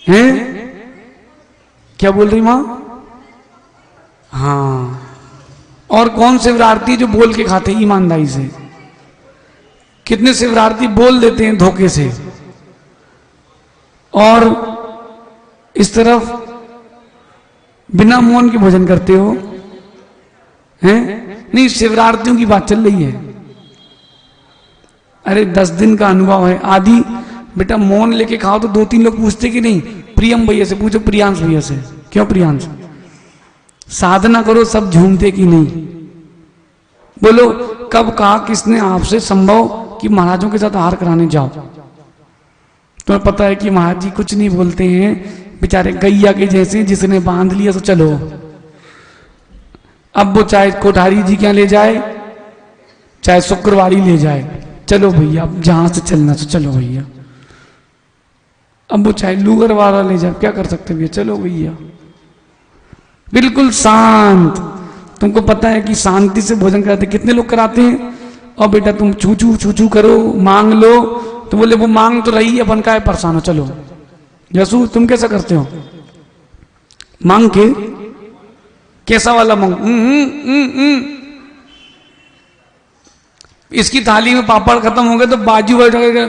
है। क्या बोल रही मां, हाँ। और कौन शिवरात्रि जो बोल के खाते हैं ईमानदारी से, कितने शिवरात्रि बोल देते हैं धोखे से। और इस तरफ बिना मौन के भोजन करते हो हैं। नहीं, शिवरात्रियों की बात चल रही है। अरे 10 दिन का अनुभव है, आदि बेटा मौन लेके खाओ तो 2-3 लोग पूछते कि नहीं, प्रियम भैया से पूछो, प्रियांश भैया से, क्यों प्रियांश, साधना करो सब झूमते कि नहीं। बोलो कब कहा किसने आपसे संभव कि महाराजों के साथ आहार कराने जाओ। तुम्हें पता है कि महाराज जी कुछ नहीं बोलते हैं, बेचारे गैया के जैसे, जिसने बांध लिया तो चलो। अब वो चाहे कोठारी जी क्या ले जाए, चाहे शुक्रवारी ले जाए, चलो भैया अब जहां से चलना तो चलो भैया। अब वो चाहे लूगर वाला ले जाए, क्या कर सकते भैया, चलो भैया। बिल्कुल शांत, तुमको पता है कि शांति से भोजन कराते कितने लोग कराते हैं। और बेटा तुम छू करो, मांग लो, तो बोले वो मांग तो रही है, अपन का है परेशान हो, चलो। यसु तुम कैसा करते हो, मांग के कैसा वाला मांग, इसकी थाली में पापड़ खत्म हो गए तो बाजू बैठ गए,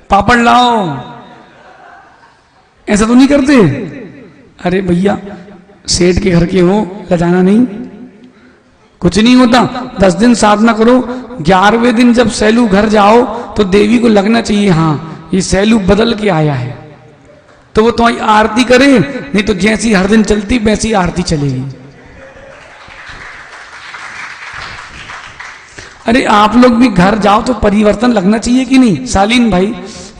पापड़ लाओ, ऐसा तो नहीं करते। अरे भैया सेठ के घर के हो, लजाना नहीं, कुछ नहीं होता। 10 दिन साधना करो, 11वें दिन जब सैलू घर जाओ तो देवी को लगना चाहिए हाँ ये सैलू बदल के आया है, तो वो तुम्हारी आरती करे। नहीं तो जैसी हर दिन चलती वैसी आरती चलेगी। अरे आप लोग भी घर जाओ तो परिवर्तन लगना चाहिए कि नहीं। शालीन भाई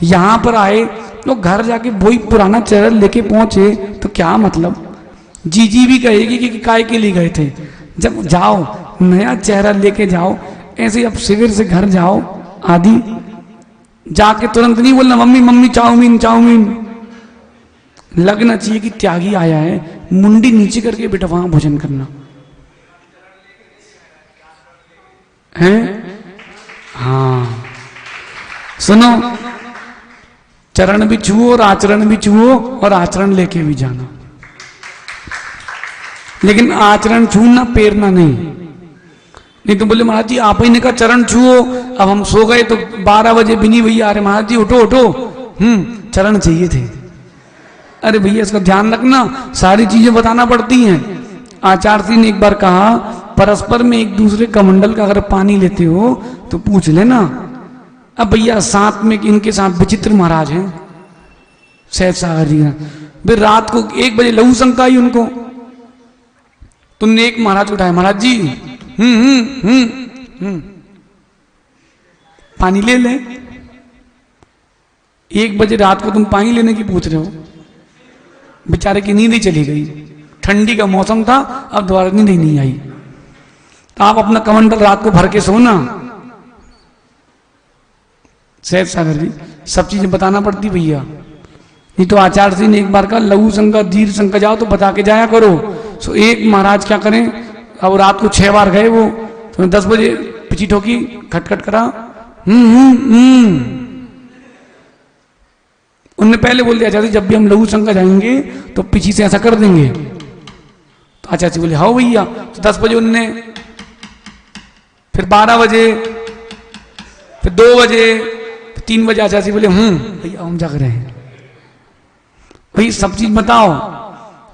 यहां पर आए लोग, घर जाके वही पुराना चेहरा लेके पहुंचे तो क्या मतलब। जीजी भी कहेगी कि काय के लिए गए थे। जब जाओ नया चेहरा लेके जाओ, ऐसे अब शिविर से घर जाओ आदि, जाके तुरंत नहीं बोलना मम्मी मम्मी चाउमीन चाउमीन। लगना चाहिए कि त्यागी आया है, मुंडी नीचे करके बेटा वहां भोजन करना है। हाँ सुनो, चरण भी छुओ और आचरण भी छुओ और आचरण लेके भी जाना, लेकिन आचरण छूना पेरना नहीं तो बोले महाराज जी आप ही ने कहा चरण छुओ, अब हम सो गए तो 12 बजे बिनी भैया आ रहे, महाराज जी उठो उठो, चरण चाहिए थे। अरे भैया इसका ध्यान रखना, सारी चीजें बताना पड़ती हैं। आचार्य जी ने एक बार कहा परस्पर में एक दूसरे कमंडल का अगर पानी लेते हो तो पूछ लेना। अब भैया साथ में इनके साथ विचित्र महाराज हैं सहज सागर जी, फिर रात को 1 बजे लहू शंका आई उनको। तुमने एक महाराज उठाया, महाराज जी पानी ले ले। 1 बजे रात को तुम पानी लेने की पूछ रहे हो। बेचारे की नींद ही चली गई, ठंडी का मौसम था, अब दोबारा नींद ही नहीं आई। तो आप अपना कमंडल रात को भर के सोना। सहज सागर जी, सब चीजें बताना पड़ती भैया, नहीं तो आचार्य जी ने एक बार कहा लघु शंका दीर्घ शंका जाओ तो बता के जाया करो। सो एक महाराज क्या करें, अब रात को 6 बार गए वो, तो 10 बजे पिची ठोकी, खटखट करा, उनने पहले बोल दिया आचार्य जब भी हम लघु शंका जाएंगे तो पीछे से ऐसा कर देंगे। तो आचार्य जी बोले हाँ भैया। तो 10 बजे उनने, फिर 12 बजे, फिर 2 बजे, फिर 3 बजे आचार्य जी बोले भैया हम जाग रहे हैं। भाई सब चीज बताओ।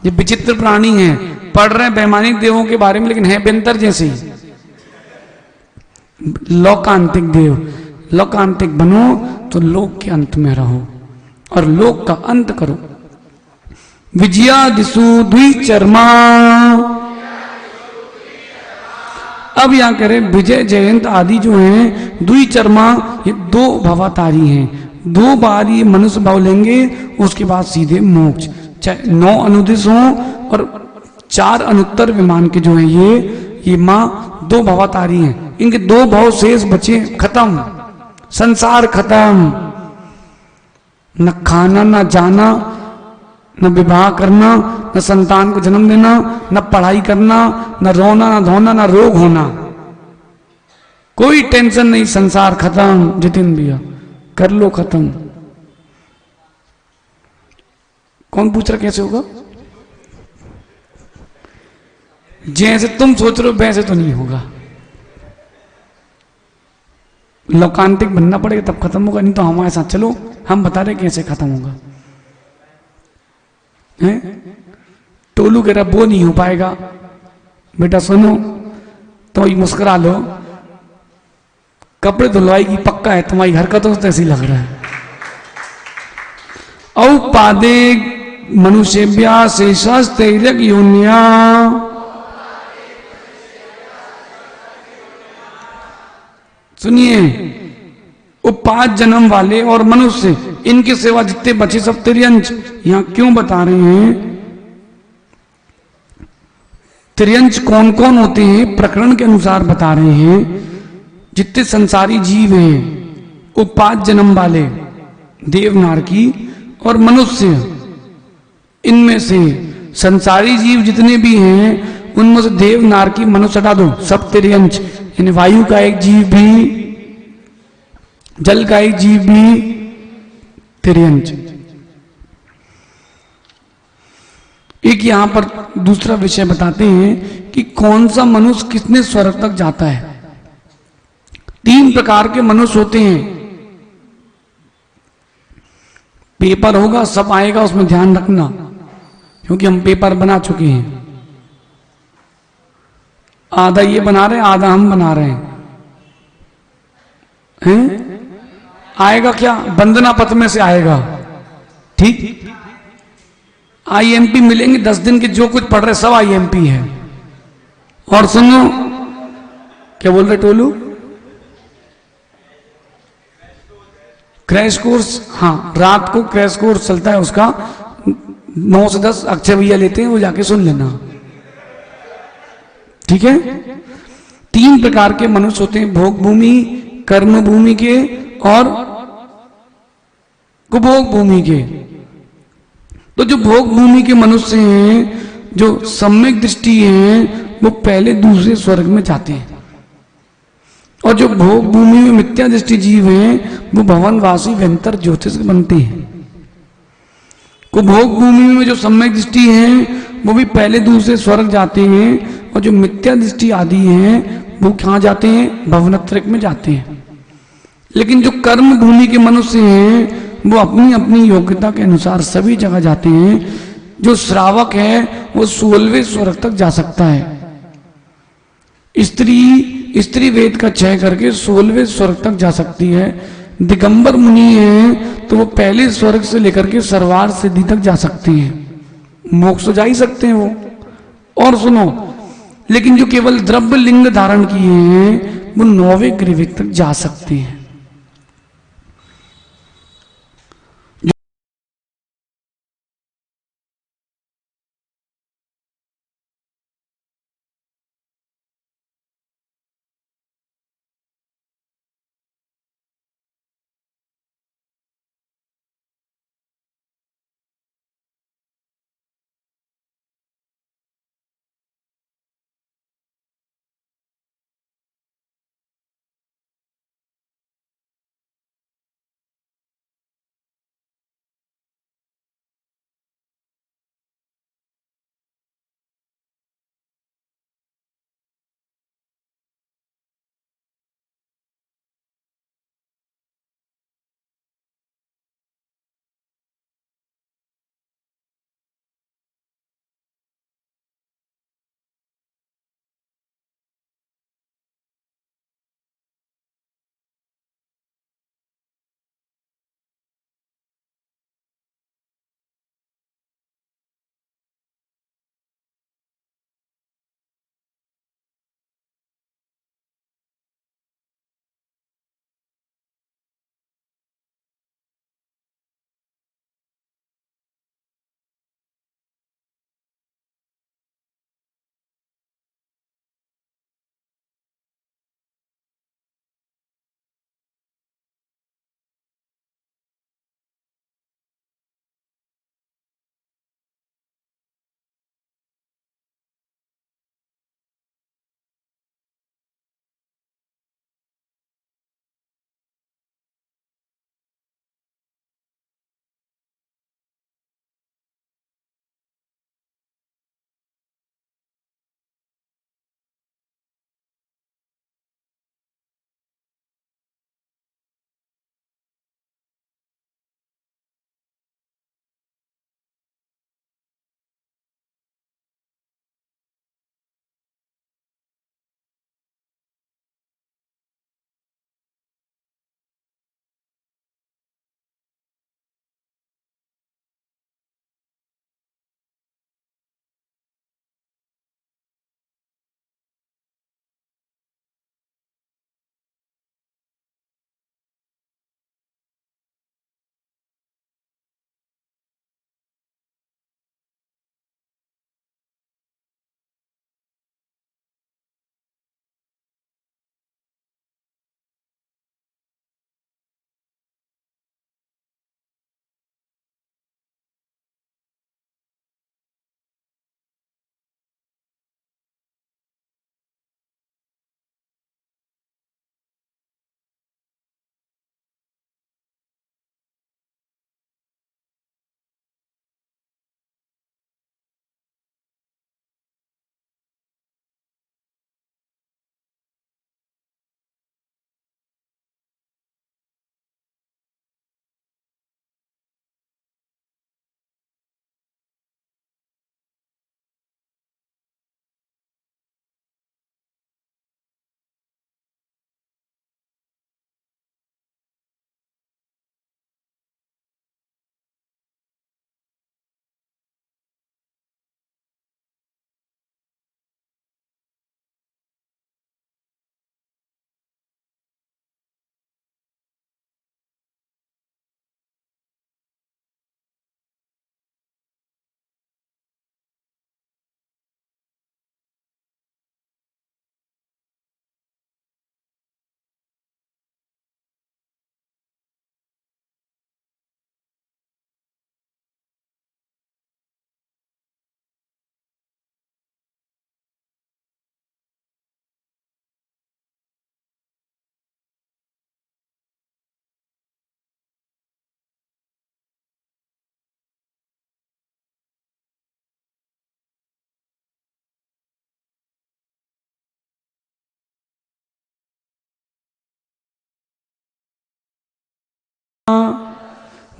ये विचित्र प्राणी हैं, पढ़ रहे हैं वैमानिक देवों के बारे में, लेकिन है बेंतर जैसे ही। लोकांतिक देव, लोकांतिक बनो तो लोक के अंत में रहो और लोक का अंत करो। विजया दिशु द्विचर्मा। अब यहां कह रहे विजय जयंत आदि जो हैं द्विचर्मा, ये 2 भवातारी हैं। 2 बार ये मनुष्य भाव लेंगे, उसके बाद सीधे मोक्ष। चाहे 9 अनुदिश हो और 4 अनुत्तर विमान के जो हैं ये माँ 2 भवातारी हैं। इनके 2 भाव शेष बचे, खत्म, संसार खत्म। न खाना, न जाना, न विवाह करना, न संतान को जन्म देना, न पढ़ाई करना, न रोना, न धोना, न रोग होना, कोई टेंशन नहीं, संसार खत्म। जितेंद्र भैया कर लो खत्म। कौन पूछ रहा कैसे होगा? जैसे तुम सोच रहे हो वैसे तो नहीं होगा। लोकांतिक बनना पड़ेगा तब खत्म होगा, नहीं तो हमारे साथ चलो, हम बता रहे कैसे खत्म होगा। हैं? टोलू कह रहा वो नहीं हो पाएगा। बेटा सुनो, तो ये मुस्कुरा लो, कपड़े धुलवाई की पक्का है, तुम्हारी हरकतों से ऐसी लग रहा है। औपादे मनुष्यभ्या शेषास्तैर्यक योनिया। सुनिए, वो 5 जन्म वाले और मनुष्य, इनके सेवा जितने बचे सब तिर्यंच। यहां क्यों बता रहे हैं तिर्यंच कौन कौन होते हैं? प्रकरण के अनुसार बता रहे हैं। जितने संसारी जीव हैं वो 5 जन्म वाले, देवनारकी और मनुष्य। इनमें से संसारी जीव जितने भी हैं उनमें से देवनारकी मनुष्य हटा दो, सब तिर्यंच। यानी वायु का एक जीव भी, जल का एक जीव भी तिर्यंच। एक यहां पर दूसरा विषय बताते हैं कि कौन सा मनुष्य कितने स्वर्ग तक जाता है। 3 प्रकार के मनुष्य होते हैं। पेपर होगा, सब आएगा, उसमें ध्यान रखना, क्योंकि हम पेपर बना चुके हैं। आधा ये बना रहे हैं, आधा हम बना रहे हैं। आएगा क्या? वंदना पत्र में से आएगा। ठीक, आईएमपी मिलेंगे 10 दिन के, जो कुछ पढ़ रहे सब आईएमपी है। और सुनो, क्या बोल रहे टोलू? क्रैश कोर्स, हाँ, रात को क्रैश कोर्स चलता है, उसका 9 से 10 अक्षय भैया लेते हैं, वो जाके सुन लेना। ठीक है? 3 प्रकार के मनुष्य होते हैं, भोग भूमि, कर्म भूमि के और कुभोग भूमि के। तो जो भोग भूमि के मनुष्य हैं, जो सम्यक दृष्टि हैं, वो पहले दूसरे स्वर्ग में जाते हैं। और जो भोग भूमि में मिथ्या दृष्टि जीव हैं, वो भवनवासी व्यंतर ज्योतिष बनते हैं। कुभोग भूमि में जो सम्यक दृष्टि हैं, वो भी पहले दूसरे स्वर्ग जाते हैं। और जो मिथ्या दृष्टि आदि हैं, वो कहाँ जाते हैं? भवनत्रक में जाते हैं। लेकिन जो कर्म भूमि के मनुष्य हैं, वो अपनी अपनी योग्यता के अनुसार सभी जगह जाते हैं। जो श्रावक है वो 16वें स्वर्ग तक जा सकता है। स्त्री वेद का क्षय करके 16वें स्वर्ग तक जा सकती है। दिगंबर मुनि है तो वो पहले स्वर्ग से लेकर के सर्वार सिद्धि तक जा सकते हैं, मोक्ष तो जा ही सकते हैं वो। और सुनो, लेकिन जो केवल द्रव्य लिंग धारण किए हैं वो 9वें ग्रीव तक जा सकते हैं।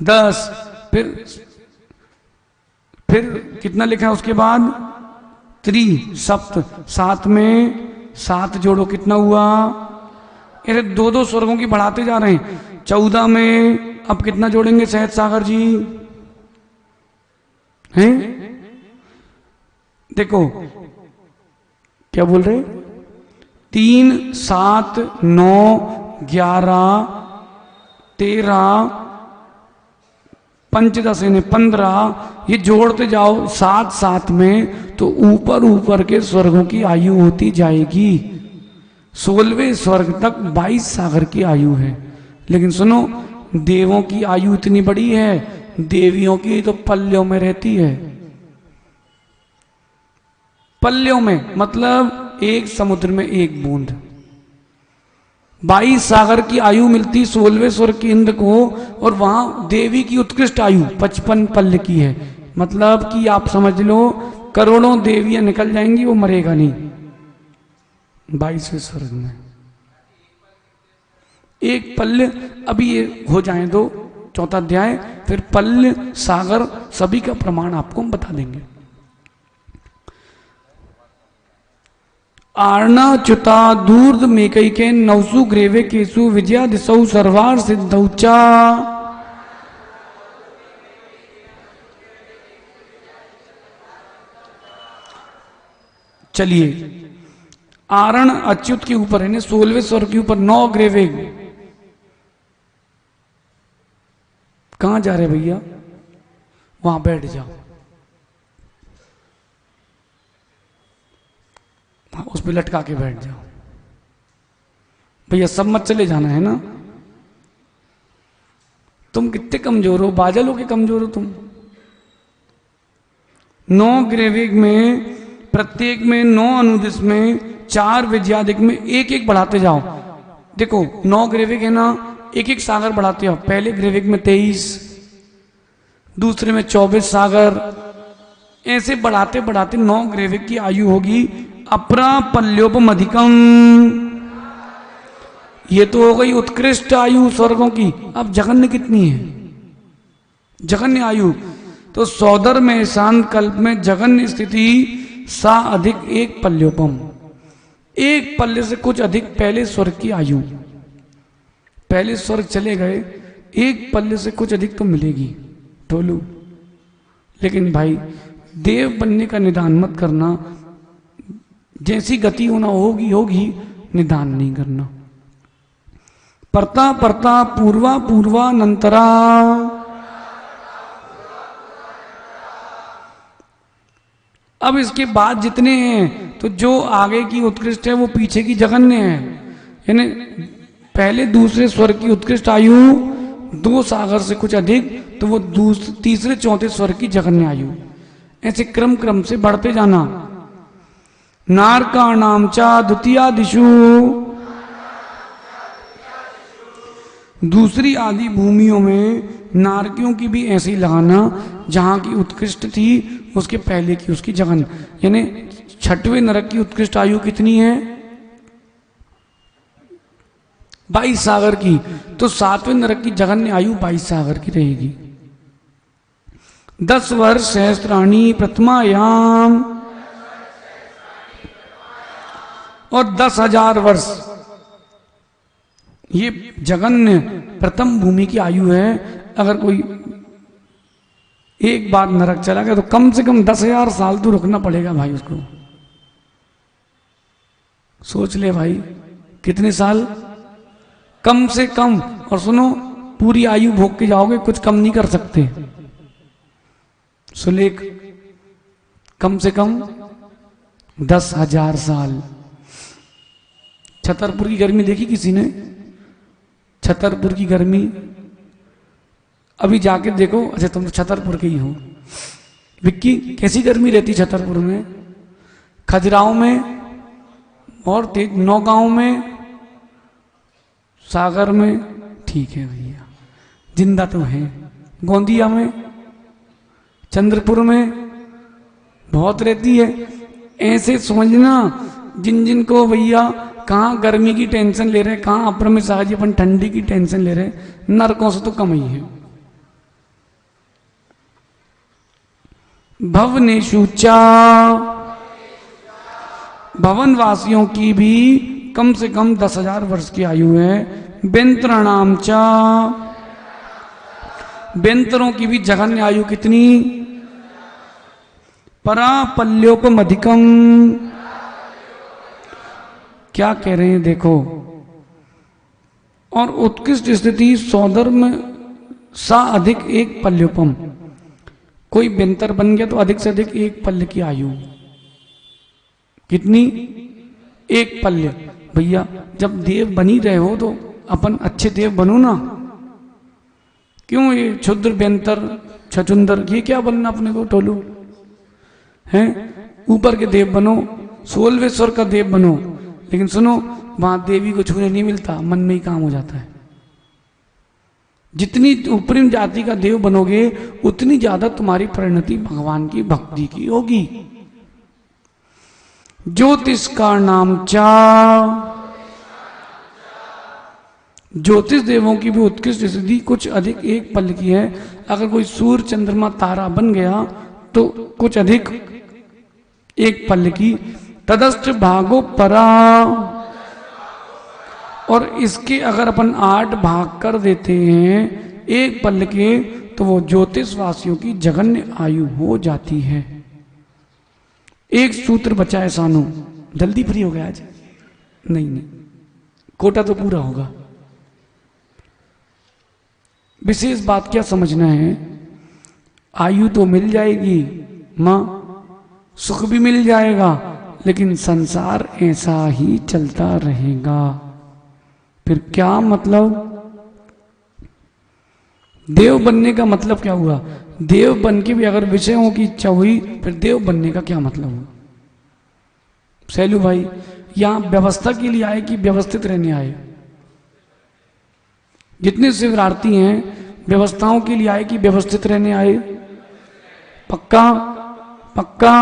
दस, फिर कितना लिखा है उसके बाद? त्रि सप्त, सात में सात जोड़ो कितना हुआ? ये दो दो स्वर्गों की बढ़ाते जा रहे हैं। 14 में अब कितना जोड़ेंगे सहज सागर जी? हैं देखो क्या बोल रहे? 3, 7, 9, 11, 13, 5, 10 यानी 15, ये जोड़ते जाओ 7 7 में, तो ऊपर ऊपर के स्वर्गों की आयु होती जाएगी। 16वें स्वर्ग तक 22 सागर की आयु है। लेकिन सुनो, देवों की आयु इतनी बड़ी है, देवियों की तो पल्यों में रहती है। पल्यों में मतलब एक समुद्र में एक बूंद। 22 सागर की आयु मिलती 16वें स्वर्ग के इंद्र को, और वहां देवी की उत्कृष्ट आयु 55 पल्य की है। मतलब कि आप समझ लो करोड़ों देवियां निकल जाएंगी, वो मरेगा नहीं 22वें स्वर्ग में। एक पल्य, अभी ये हो जाए दो 4था अध्याय, फिर पल्य सागर सभी का प्रमाण आपको हम बता देंगे। आर्णा च्युता दूर्ध मेकई के नवसु ग्रेवे केसु विजया दिशौ सर्वार सिद्धौचा। चलिए, आरण अच्युत के ऊपर है, 16वें स्वर के ऊपर 9 ग्रेवे। कहां जा रहे भैया? वहां बैठ जाओ, उस पर लटका के बैठ जाओ भैया, सब मत चले जाना है ना। तुम कितने कमजोर हो, बाजल हो के कमजोर हो तुम। 9 ग्रेविक में, प्रत्येक में 9 अनुदिश में, 4 विद्याधिक में एक एक बढ़ाते जाओ। देखो 9 ग्रेविक है ना, एक एक सागर बढ़ाते जाओ। पहले ग्रेविक में 23, दूसरे में 24 सागर, ऐसे बढ़ाते बढ़ाते 9 ग्रेविक की आयु होगी। अपरा पल्योपमधिकम, ये तो हो गई उत्कृष्ट आयु स्वर्गों की। अब जघन्य कितनी है? जघन्य आयु तो सौदर में शांत कल्प में जघन्य स्थिति सा अधिक 1 पल्योपम, 1 पल्य से कुछ अधिक पहले स्वर्ग की आयु। पहले स्वर्ग चले गए, 1 पल्य से कुछ अधिक तो मिलेगी टोलू। लेकिन भाई देव बनने का निदान मत करना, जैसी गति होना होगी होगी, निदान नहीं करना। परता परता पूर्वा पूर्वानंतरा, अब इसके बाद जितने हैं तो जो आगे की उत्कृष्ट है वो पीछे की जघन्य है। यानी पहले दूसरे स्वर्ग की उत्कृष्ट आयु 2 सागर से कुछ अधिक, तो वो तीसरे चौथे स्वर्ग की जघन्य आयु। ऐसे क्रम क्रम से बढ़ते जाना। नारका नाम चा द्वितीया दिशु, दूसरी आदि भूमियों में नारकियों की भी ऐसी लगाना जहां की उत्कृष्ट थी उसके पहले की उसकी जगन। यानी 6वें नरक की उत्कृष्ट आयु कितनी है? 22 सागर की, तो 7वें नरक की जघन्य आयु 22 सागर की रहेगी। 10 वर्ष सहस्त्राणी प्रथमायाम, और 10,000 वर्ष ये जघन्य प्रथम भूमि की आयु है। अगर कोई एक बार नरक चला गया तो कम से कम 10,000 साल तो रुकना पड़ेगा भाई उसको। सोच ले भाई, कितने साल कम से कम। और सुनो, पूरी आयु भोग के जाओगे, कुछ कम नहीं कर सकते। सुलेख कम से कम 10,000 साल। छतरपुर की गर्मी देखी किसी ने? छतरपुर की गर्मी अभी जाके देखो। अच्छा तुम तो छतरपुर के ही हो। विक्की, कैसी गर्मी रहती छतरपुर में, खजुराहो में, और नौगांव में, सागर में? ठीक है भैया, जिंदा तो है। गोंदिया में, चंद्रपुर में बहुत रहती है। ऐसे समझना, जिन जिन को भैया कहाँ गर्मी की टेंशन ले रहे, कहाँ अपर में साहजी अपन ठंडी की टेंशन ले रहे, नरकों से तो कम ही है। भवनेशुचा, भवन वासियों की भी कम से कम 10,000 वर्ष की आयु है। बेंत्रणाम चा, बेंतरों की भी जघन्य आयु कितनी? परापल्योपमधिकम, क्या कह रहे हैं देखो। और उत्कृष्ट स्थिति सौधर्म सा अधिक एक पल्योपम, कोई बेंतर बन गया तो अधिक से अधिक एक पल्य की आयु। कितनी? एक पल्य। भैया जब देव बनी रहे हो तो अपन अच्छे देव बनो ना। क्यों ये क्षुद्र बेंतर छचुंदर ये क्या बनना अपने को टोलू हैं? ऊपर के देव बनो, 16वें का देव बनो। लेकिन सुनो, वहां देवी को छूने नहीं मिलता, मन में ही काम हो जाता है। जितनी ऊपरी जाति का देव बनोगे उतनी ज्यादा तुम्हारी परिणति भगवान की भक्ति की होगी। ज्योतिष का नाम चा, ज्योतिष देवों की भी उत्कृष्ट स्थिति कुछ अधिक एक पल की है। अगर कोई सूर्य चंद्रमा तारा बन गया तो कुछ अधिक एक पल की। तदस्थ भागो परा, और इसके अगर अपन 8 भाग कर देते हैं एक पल के तो वो ज्योतिष वासियों की जघन्य आयु हो जाती है। एक सूत्र बचा है सानू, जल्दी फ्री हो गया आज? नहीं, कोटा तो पूरा होगा। विशेष बात क्या समझना है, आयु तो मिल जाएगी मां, सुख भी मिल जाएगा, लेकिन संसार ऐसा ही चलता रहेगा। फिर क्या मतलब? देव बनने का मतलब क्या हुआ? देव बन के भी अगर विषयों की इच्छा हुई फिर देव बनने का क्या मतलब हुआ? सैलू भाई यहां व्यवस्था के लिए आए कि व्यवस्थित रहने आए? जितने शिवरार्थी हैं व्यवस्थाओं के लिए आए कि व्यवस्थित रहने आए? पक्का? पक्का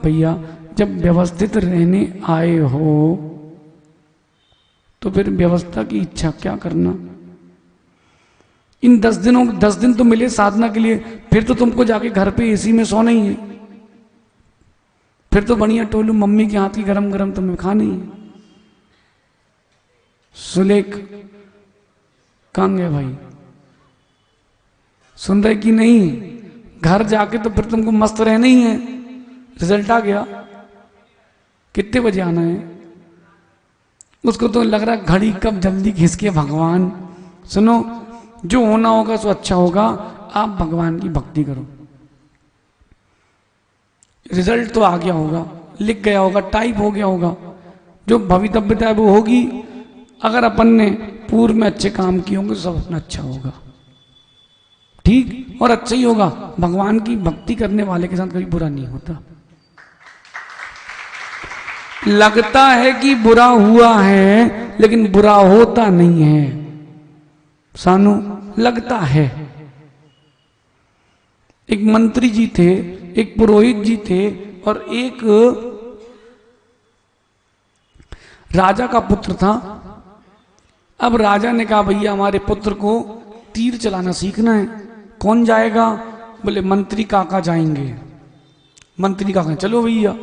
भैया, जब व्यवस्थित रहने आए हो तो फिर व्यवस्था की इच्छा क्या करना? इन 10 दिन तो मिले साधना के लिए, फिर तो तुमको जाके घर पे एसी में सोना ही है। फिर तो बढ़िया टोलू मम्मी के हाथ की गरम गरम तुम्हें खानी है। सुलेख कहाँ गए भाई? सुन रहे कि नहीं? घर जाके तो फिर तुमको मस्त रहना ही है। रिजल्ट आ गया, कितने बजे आना है? उसको तो लग रहा घड़ी कब जल्दी खिसके भगवान। सुनो, जो होना होगा सो अच्छा होगा, आप भगवान की भक्ति करो। रिजल्ट तो आ गया होगा, लिख गया होगा, टाइप हो गया होगा, जो भवितव्यता है वो होगी। अगर अपन ने पूर्व में अच्छे काम किए होंगे तो सब अपना अच्छा होगा, ठीक और अच्छा ही होगा। भगवान की भक्ति करने वाले के साथ कभी बुरा नहीं होता। लगता है कि बुरा हुआ है लेकिन बुरा होता नहीं है। सानू लगता है। एक मंत्री जी थे, एक पुरोहित जी थे और एक राजा का पुत्र था। अब राजा ने कहा भैया हमारे पुत्र को तीर चलाना सीखना है। कौन जाएगा? बोले मंत्री काका जाएंगे। मंत्री काका चलो भैया।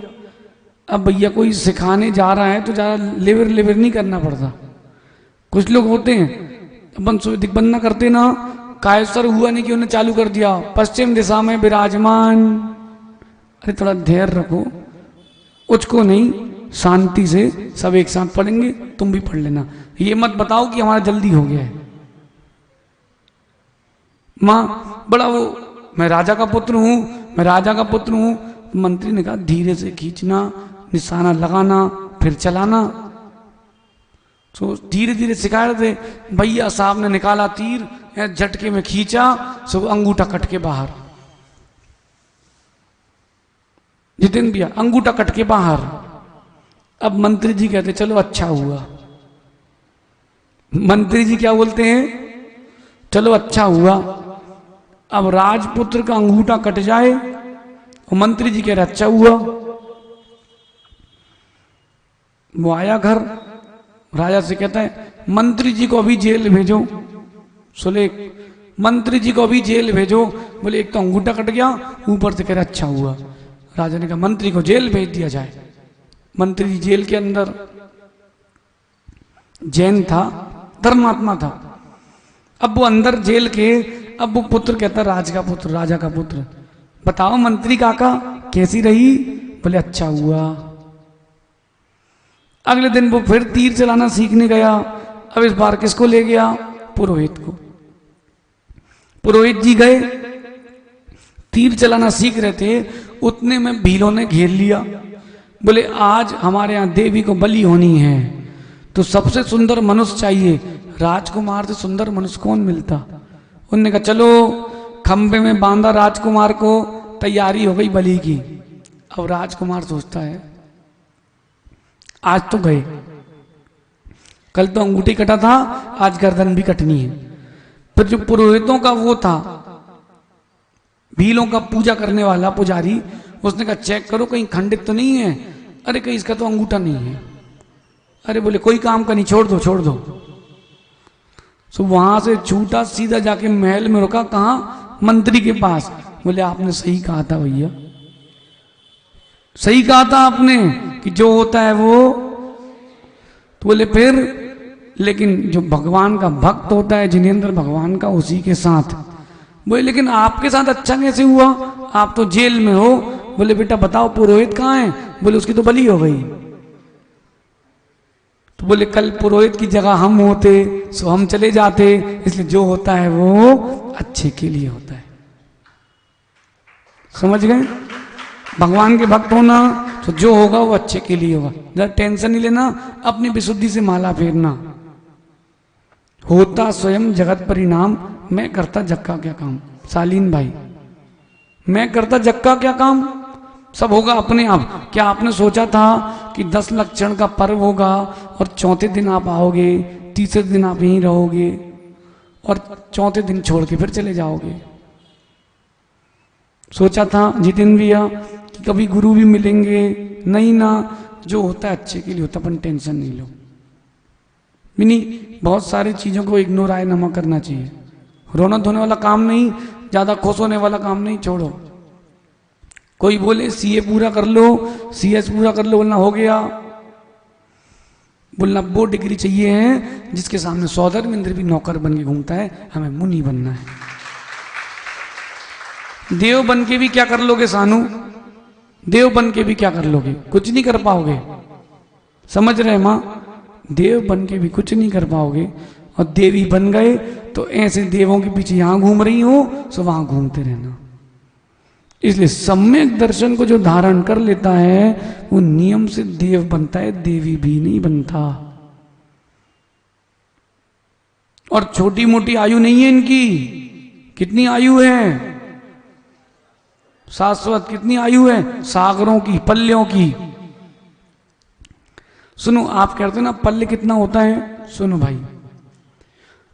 अब भैया कोई सिखाने जा रहा है तो ज्यादा लेवर नहीं करना पड़ता। कुछ लोग होते हैं अपन सुविधिक बनना करते ना, कायसर हुआ नहीं कि उन्हें चालू कर दिया पश्चिम दिशा में विराजमान। अरे थोड़ा धैर्य रखो, उसको नहीं, शांति से सब एक साथ पढ़ेंगे, तुम भी पढ़ लेना। ये मत बताओ कि हमारा जल्दी हो गया है। मां बड़ा वो मैं राजा का पुत्र हूं, मैं राजा का पुत्र हूं। मंत्री ने कहा धीरे से खींचना, निशाना लगाना, फिर चलाना। तो धीरे धीरे सिखा रहे थे। भैया साहब ने निकाला तीर, झटके में खींचा, सब अंगूठा कट के बाहर। जितेंद्र भैया अंगूठा कट के बाहर। अब मंत्री जी कहते चलो अच्छा हुआ। मंत्री जी क्या बोलते हैं? चलो अच्छा हुआ। अब राजपुत्र का अंगूठा कट जाए और मंत्री जी कह रहे अच्छा हुआ। वो आया घर, राजा से कहता है मंत्री जी को अभी जेल भेजो। सुलेख मंत्री जी को अभी जेल भेजो। बोले एक तो अंगूठा कट गया, ऊपर से कह रहा अच्छा हुआ। राजा ने कहा मंत्री को जेल भेज दिया जाए। मंत्री जी जेल के अंदर। जैन था, धर्मात्मा था। अब वो अंदर जेल के, अब वो पुत्र कहता राज का पुत्र, राजा का पुत्र, बताओ मंत्री काका कैसी रही? बोले अच्छा हुआ। अगले दिन वो फिर तीर चलाना सीखने गया। अब इस बार किसको ले गया? पुरोहित को। पुरोहित जी गए, तीर चलाना सीख रहे थे, उतने में भीलों ने घेर लिया। बोले आज हमारे यहाँ देवी को बलि होनी है, तो सबसे सुंदर मनुष्य चाहिए। राजकुमार से सुंदर मनुष्य कौन मिलता? उन्होंने कहा चलो, खंबे में बांधा राजकुमार को, तैयारी हो गई बलि की। अब राजकुमार सोचता है आज तो गए, कल तो अंगूठी कटा था, आज गर्दन भी कटनी है। फिर जो पुरोहितों का वो था, भीलों का पूजा करने वाला पुजारी, उसने कहा चेक करो कहीं खंडित तो नहीं है। अरे कहीं इसका तो अंगूठा नहीं है। अरे बोले कोई काम का नहीं, छोड़ दो छोड़ दो। सो वहां से छूटा, सीधा जाके महल में रुका। कहा? मंत्री के पास। बोले आपने सही कहा था भैया, सही कहा था आपने कि जो होता है वो। तो बोले फिर, लेकिन जो भगवान का भक्त होता है जिनेंद्र भगवान का, उसी के साथ। बोले लेकिन आपके साथ अच्छा कैसे हुआ, आप तो जेल में हो। बोले बेटा बताओ पुरोहित कहाँ है? बोले उसकी तो बलि हो गई। तो बोले कल पुरोहित की जगह हम होते सो हम चले जाते, इसलिए जो होता है वो अच्छे के लिए होता है। समझ गए? भगवान के भक्त होना तो जो होगा वो अच्छे के लिए होगा। जरा टेंशन नहीं लेना, अपनी विशुद्धि से माला फेरना। होता स्वयं जगत परिणाम, मैं करता जग का क्या काम। शालीन भाई, मैं करता जग का क्या काम, सब होगा अपने आप। क्या आपने सोचा था कि 10 लक्षण का पर्व होगा और चौथे दिन आप आओगे, तीसरे दिन आप यहीं रहोगे और चौथे दिन छोड़ के फिर चले जाओगे? सोचा था जितेंद्र भैया कि कभी गुरु भी मिलेंगे? नहीं ना, जो होता है अच्छे के लिए होता, अपन टेंशन नहीं लो। नहीं, बहुत सारी चीजों को इग्नोर आए नमा करना चाहिए। रोना धोने वाला काम नहीं, ज्यादा खुश होने वाला काम नहीं, छोड़ो। कोई बोले सीए पूरा कर लो, सीएस पूरा कर लो, बोलना हो गया। बोलना वो डिग्री चाहिए है जिसके सामने सौदर इंद्र भी नौकर बन के घूमता है, हमें मुनि बनना है। देव बन के भी क्या कर लोगे सानू? देव बन के भी क्या कर लोगे? कुछ नहीं कर पाओगे। समझ रहे माँ? देव बन के भी कुछ नहीं कर पाओगे। और देवी बन गए तो ऐसे देवों के पीछे यहां घूम रही हो सो वहां घूमते रहना। इसलिए सम्यक दर्शन को जो धारण कर लेता है वो नियम से देव बनता है, देवी भी नहीं बनता। और छोटी मोटी आयु नहीं है इनकी। कितनी आयु है? शाश्वत। कितनी आयु है? सागरों की, पल्यों की। सुनो, आप कहते हो ना पल्ले कितना होता है? सुनो भाई,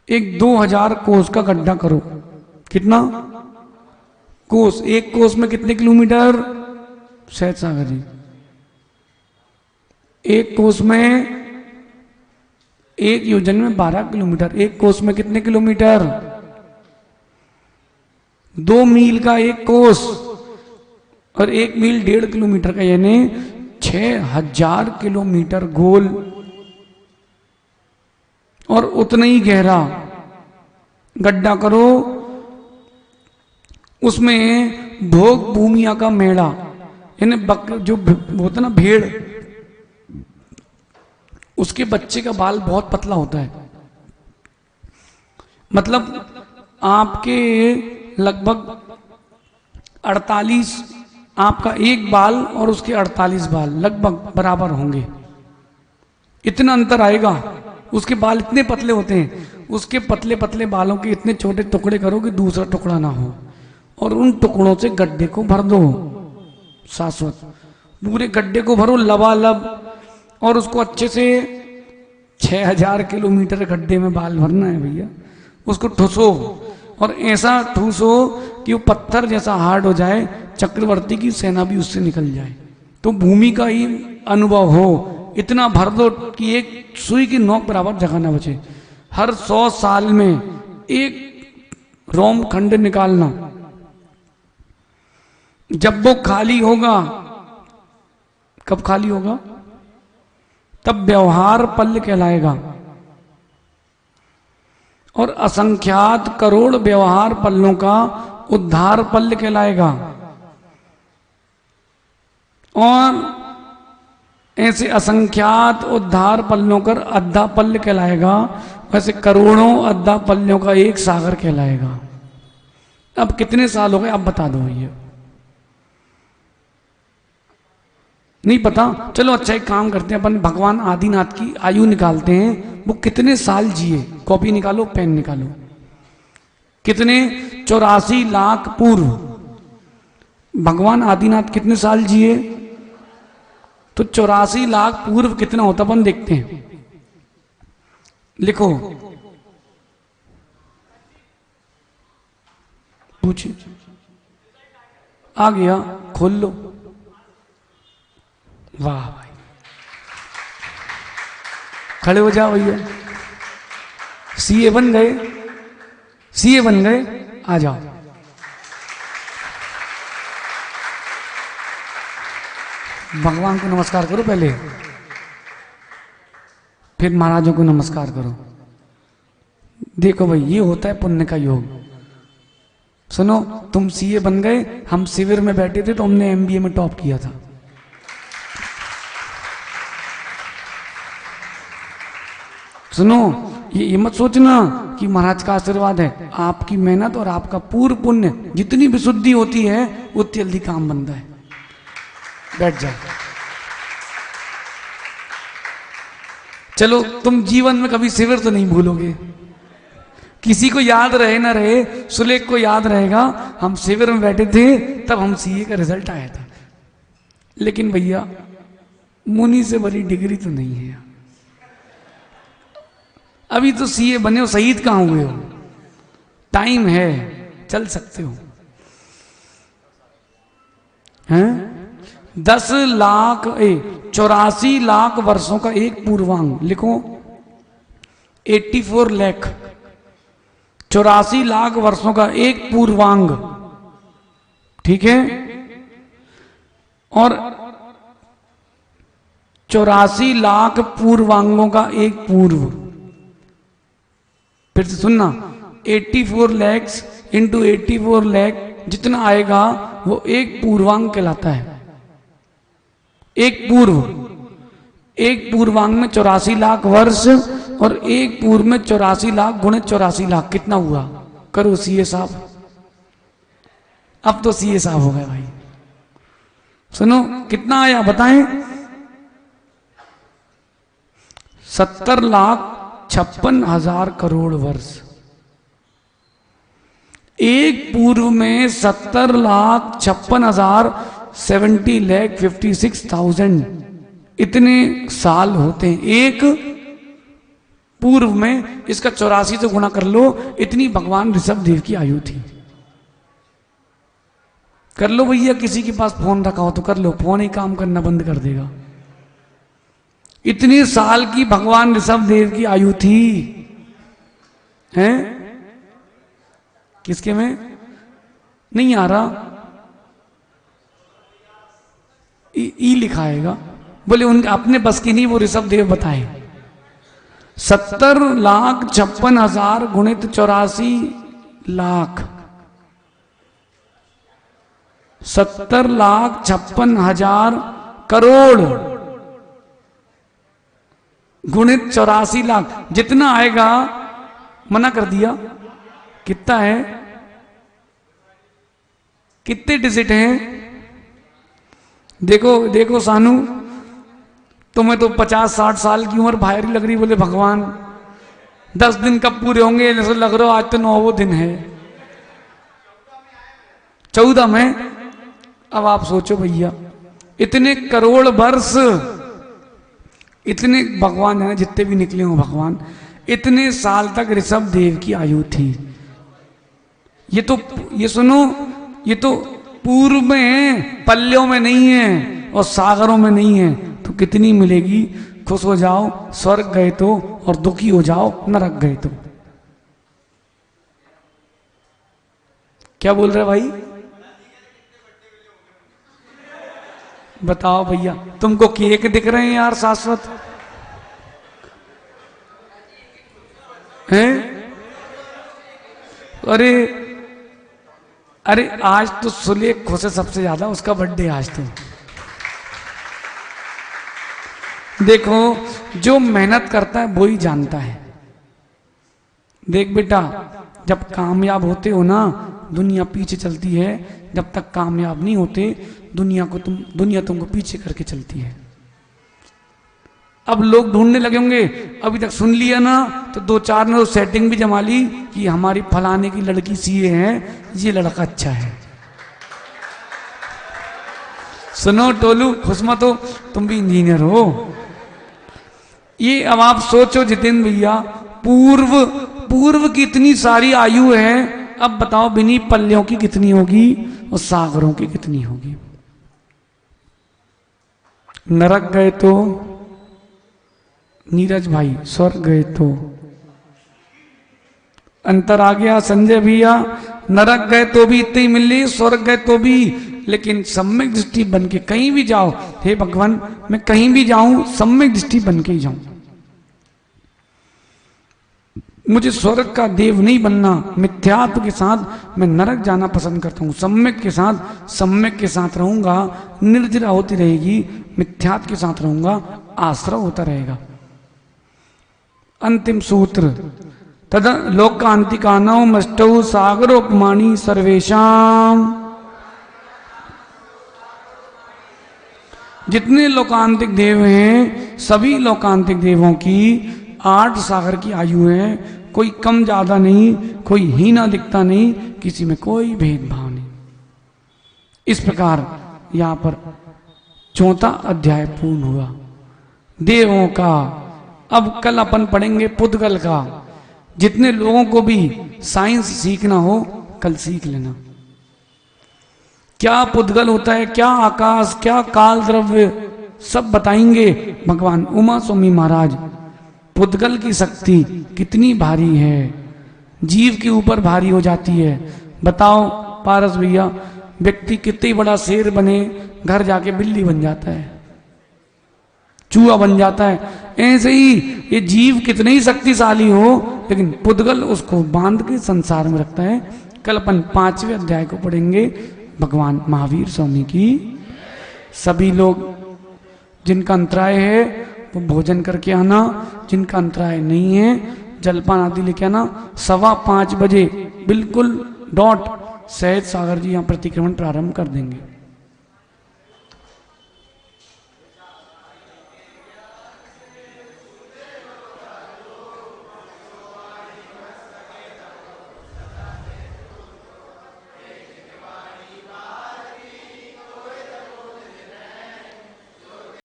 एक 2000 कोस का गड्ढा करो। कितना कोस? एक कोस में कितने किलोमीटर? शायद सागर जी, एक कोस में, एक योजन में 12 किलोमीटर। एक कोस में कितने किलोमीटर? 2 मील का एक कोस, और 1 मील 1.5 किलोमीटर का, यानी 6000 किलोमीटर गोल और उतना ही गहरा गड्ढा करो। उसमें भोग भूमिया का मेढ़ा, यानी जो होता ना भेड़, उसके बच्चे का बाल बहुत पतला होता है। मतलब आपके लगभग 48, आपका एक बाल और उसके 48 बाल लगभग बराबर होंगे, इतना अंतर आएगा। उसके बाल इतने पतले होते हैं, उसके पतले पतले बालों के इतने छोटे टुकड़े करो कि दूसरा टुकड़ा ना हो, और उन टुकड़ों से गड्ढे को भर दो। शाश्वत पूरे गड्ढे को भरो लबालब, और उसको अच्छे से 6000 किलोमीटर गड्ढे में बाल भरना है भैया। उसको ठूसो, और ऐसा ठूसो कि वो पत्थर जैसा हार्ड हो जाए, चक्रवर्ती की सेना भी उससे निकल जाए, तो भूमि का ही अनुभव हो। इतना भर दो कि एक सुई की नोक बराबर जगह ना बचे। हर 100 साल में एक रोम खंड निकालना। जब वो खाली होगा, कब खाली होगा? तब व्यवहार पल्ल कहलाएगा, और असंख्यात करोड़ व्यवहार पल्लों का उद्धार पल्ल कहलाएगा। और ऐसे असंख्यात उद्धार पल्लों कर अद्धा पल्ल कहलाएगा, वैसे करोड़ों अद्धा पल्लों का एक सागर कहलाएगा। अब कितने साल हो गए आप बता दो भैया। नहीं पता? चलो अच्छा एक काम करते हैं, अपन भगवान आदिनाथ की आयु निकालते हैं, वो कितने साल जिए। कॉपी निकालो, पेन निकालो। कितने? 84 लाख पूर्व भगवान आदिनाथ कितने साल जिए? तो 84 लाख पूर्व कितना होता अपन देखते हैं। लिखो, पूछिए। आ गया, खोल लो। वाह भाई, खड़े हो जाओ भैया। सीए बन गए, सीए बन गए, आ जाओ। भगवान को नमस्कार करो पहले, फिर महाराजों को नमस्कार करो। देखो भाई, ये होता है पुण्य का योग। सुनो, तुम सीए बन गए, हम शिविर में बैठे थे तो हमने एमबीए में टॉप किया था। सुनो, ये मत सोचना कि महाराज का आशीर्वाद है। आपकी मेहनत और आपका पूर्ण पुण्य, जितनी विशुद्धि होती है उतनी जल्दी काम बनता है। बैठ जाओ। चलो, तुम जीवन में कभी शिविर तो नहीं भूलोगे। किसी को याद रहे ना रहे, सुलेख को याद रहेगा, हम शिविर में बैठे थे तब हम सीए का रिजल्ट आया था। लेकिन भैया, मुनि से बड़ी डिग्री तो नहीं है। अभी तो सीए बने हो, शहीद कहाँ हुए हो? टाइम है, चल सकते हो। हैं? 84 लाख वर्षों का एक पूर्वांग। लिखो, 84 लाख, 84 लाख वर्षों का एक पूर्वांग। ठीक है? और 84 लाख पूर्वांगों का एक पूर्व। फिर से सुनना, 84 लैक्स इंटू 84 लैख जितना आएगा वो एक पूर्वांग कहलाता है। एक पूर्व, एक पूर्वांग में 84 लाख वर्ष और एक पूर्व में 84 लाख गुणे 84 लाख कितना हुआ? करो सीए साहब। अब तो सीए साहब हो गए भाई। सुनो, कितना आया बताएं? 70,56,000 करोड़ वर्ष। एक पूर्व में 70,56,000 70,56,000 इतने साल होते हैं एक पूर्व में। इसका 84 से गुणा कर लो, इतनी भगवान ऋषभ देव की आयु थी। कर लो भैया, किसी के पास फोन रखा हो तो कर लो, फोन ही काम करना बंद कर देगा। इतने साल की भगवान ऋषभ देव की आयु थी। हैं? किसके में नहीं आ रहा? ई लिखाएगा। बोले उनके अपने बस की नहीं, वो ऋषभ देव बताए। 70,56,000 गुणित 84 लाख, 70,56,000 करोड़ गुणित 84 लाख जितना आएगा। मना कर दिया। कितना है? कितने डिजिट हैं? देखो देखो सानू, तुम्हें तो 50-60 साल की उम्र बाहर ही लग रही। बोले भगवान 10 दिन कब पूरे होंगे? जैसे लग रहा हो आज तो 9वां दिन है, 14 में। अब आप सोचो भैया, इतने करोड़ वर्ष, इतने भगवान है जितने भी निकले हो भगवान, इतने साल तक ऋषभ देव की आयु थी। ये सुनो, ये तो पूर्व में है, पल्लों में नहीं है और सागरों में नहीं है। तो कितनी मिलेगी? खुश हो जाओ स्वर्ग गए तो, और दुखी हो जाओ नरक गए तो। क्या बोल रहे भाई? बताओ भैया, तुमको केक दिख रहे हैं यार शाश्वत हैं? अरे अरे, आज तो सुलेख खुश है सबसे ज्यादा, उसका बर्थडे आज तो। देखो, जो मेहनत करता है वो ही जानता है। देख बेटा, जब कामयाब होते हो ना, दुनिया पीछे चलती है। जब तक कामयाब नहीं होते, दुनिया तुमको पीछे करके चलती है। अब लोग ढूंढने लगे होंगे, अभी तक सुन लिया ना, तो 2-4 ने सेटिंग भी जमा ली कि हमारी फलाने की लड़की सीए है, ये लड़का अच्छा है। सुनो टोलू, खुश मत हो, तुम भी इंजीनियर हो। ये अब आप सोचो जितेंद्र भैया, पूर्व की इतनी सारी आयु है, अब बताओ बिनी पल्लियों की कितनी होगी और सागरों की कितनी होगी। नरक गए तो नीरज भाई, स्वर्ग गए तो अंतर आ गया संजय भैया। नरक गए तो भी इतनी मिल रही, स्वर्ग गए तो भी, लेकिन सम्यक दृष्टि बन के कहीं भी जाओ, हे भगवान मैं कहीं भी जाऊं सम्यक दृष्टि बन के ही जाऊं। मुझे स्वर्ग का देव नहीं बनना, मिथ्यात्व के साथ मैं नरक जाना पसंद करता हूं। सम्यक के साथ रहूंगा, निर्जरा होती रहेगी, मिथ्यात्व के साथ रहूंगा, आश्रय होता रहेगा। अंतिम सूत्र, तद लोकांतिकानौ मष्टौ सागरोपमानी सर्वेशाम। जितने लोकांतिक देव हैं, सभी लोकांतिक देवों की 8 सागर की आयु है। कोई कम ज्यादा नहीं, कोई हीना दिखता नहीं, किसी में कोई भेदभाव नहीं। इस प्रकार यहां पर 4था अध्याय पूर्ण हुआ देवों का। अब कल अपन पढ़ेंगे पुद्गल का। जितने लोगों को भी साइंस सीखना हो, कल सीख लेना। क्या पुद्गल होता है, क्या आकाश, क्या काल द्रव्य, सब बताएंगे भगवान उमा स्वामी महाराज। पुद्गल की शक्ति कितनी भारी है, जीव के ऊपर भारी हो जाती है। बताओ पारस भैया, व्यक्ति कितनी बड़ा शेर बने, घर जाके बिल्ली बन जाता है, चूहा बन जाता है। ऐसे ही ये जीव कितने ही शक्तिशाली हो, लेकिन पुद्गल उसको बांध के संसार में रखता है। कल अपन 5वें अध्याय को पढ़ेंगे भगवान महावीर स्वामी की। सभी लोग जिनका अंतराय है वो भोजन करके आना, जिनका अंतराय नहीं है जलपान आदि लेके आना। 5:15 बजे बिल्कुल डॉट सहज सागर जी यहाँ प्रतिक्रमण प्रारंभ कर देंगे।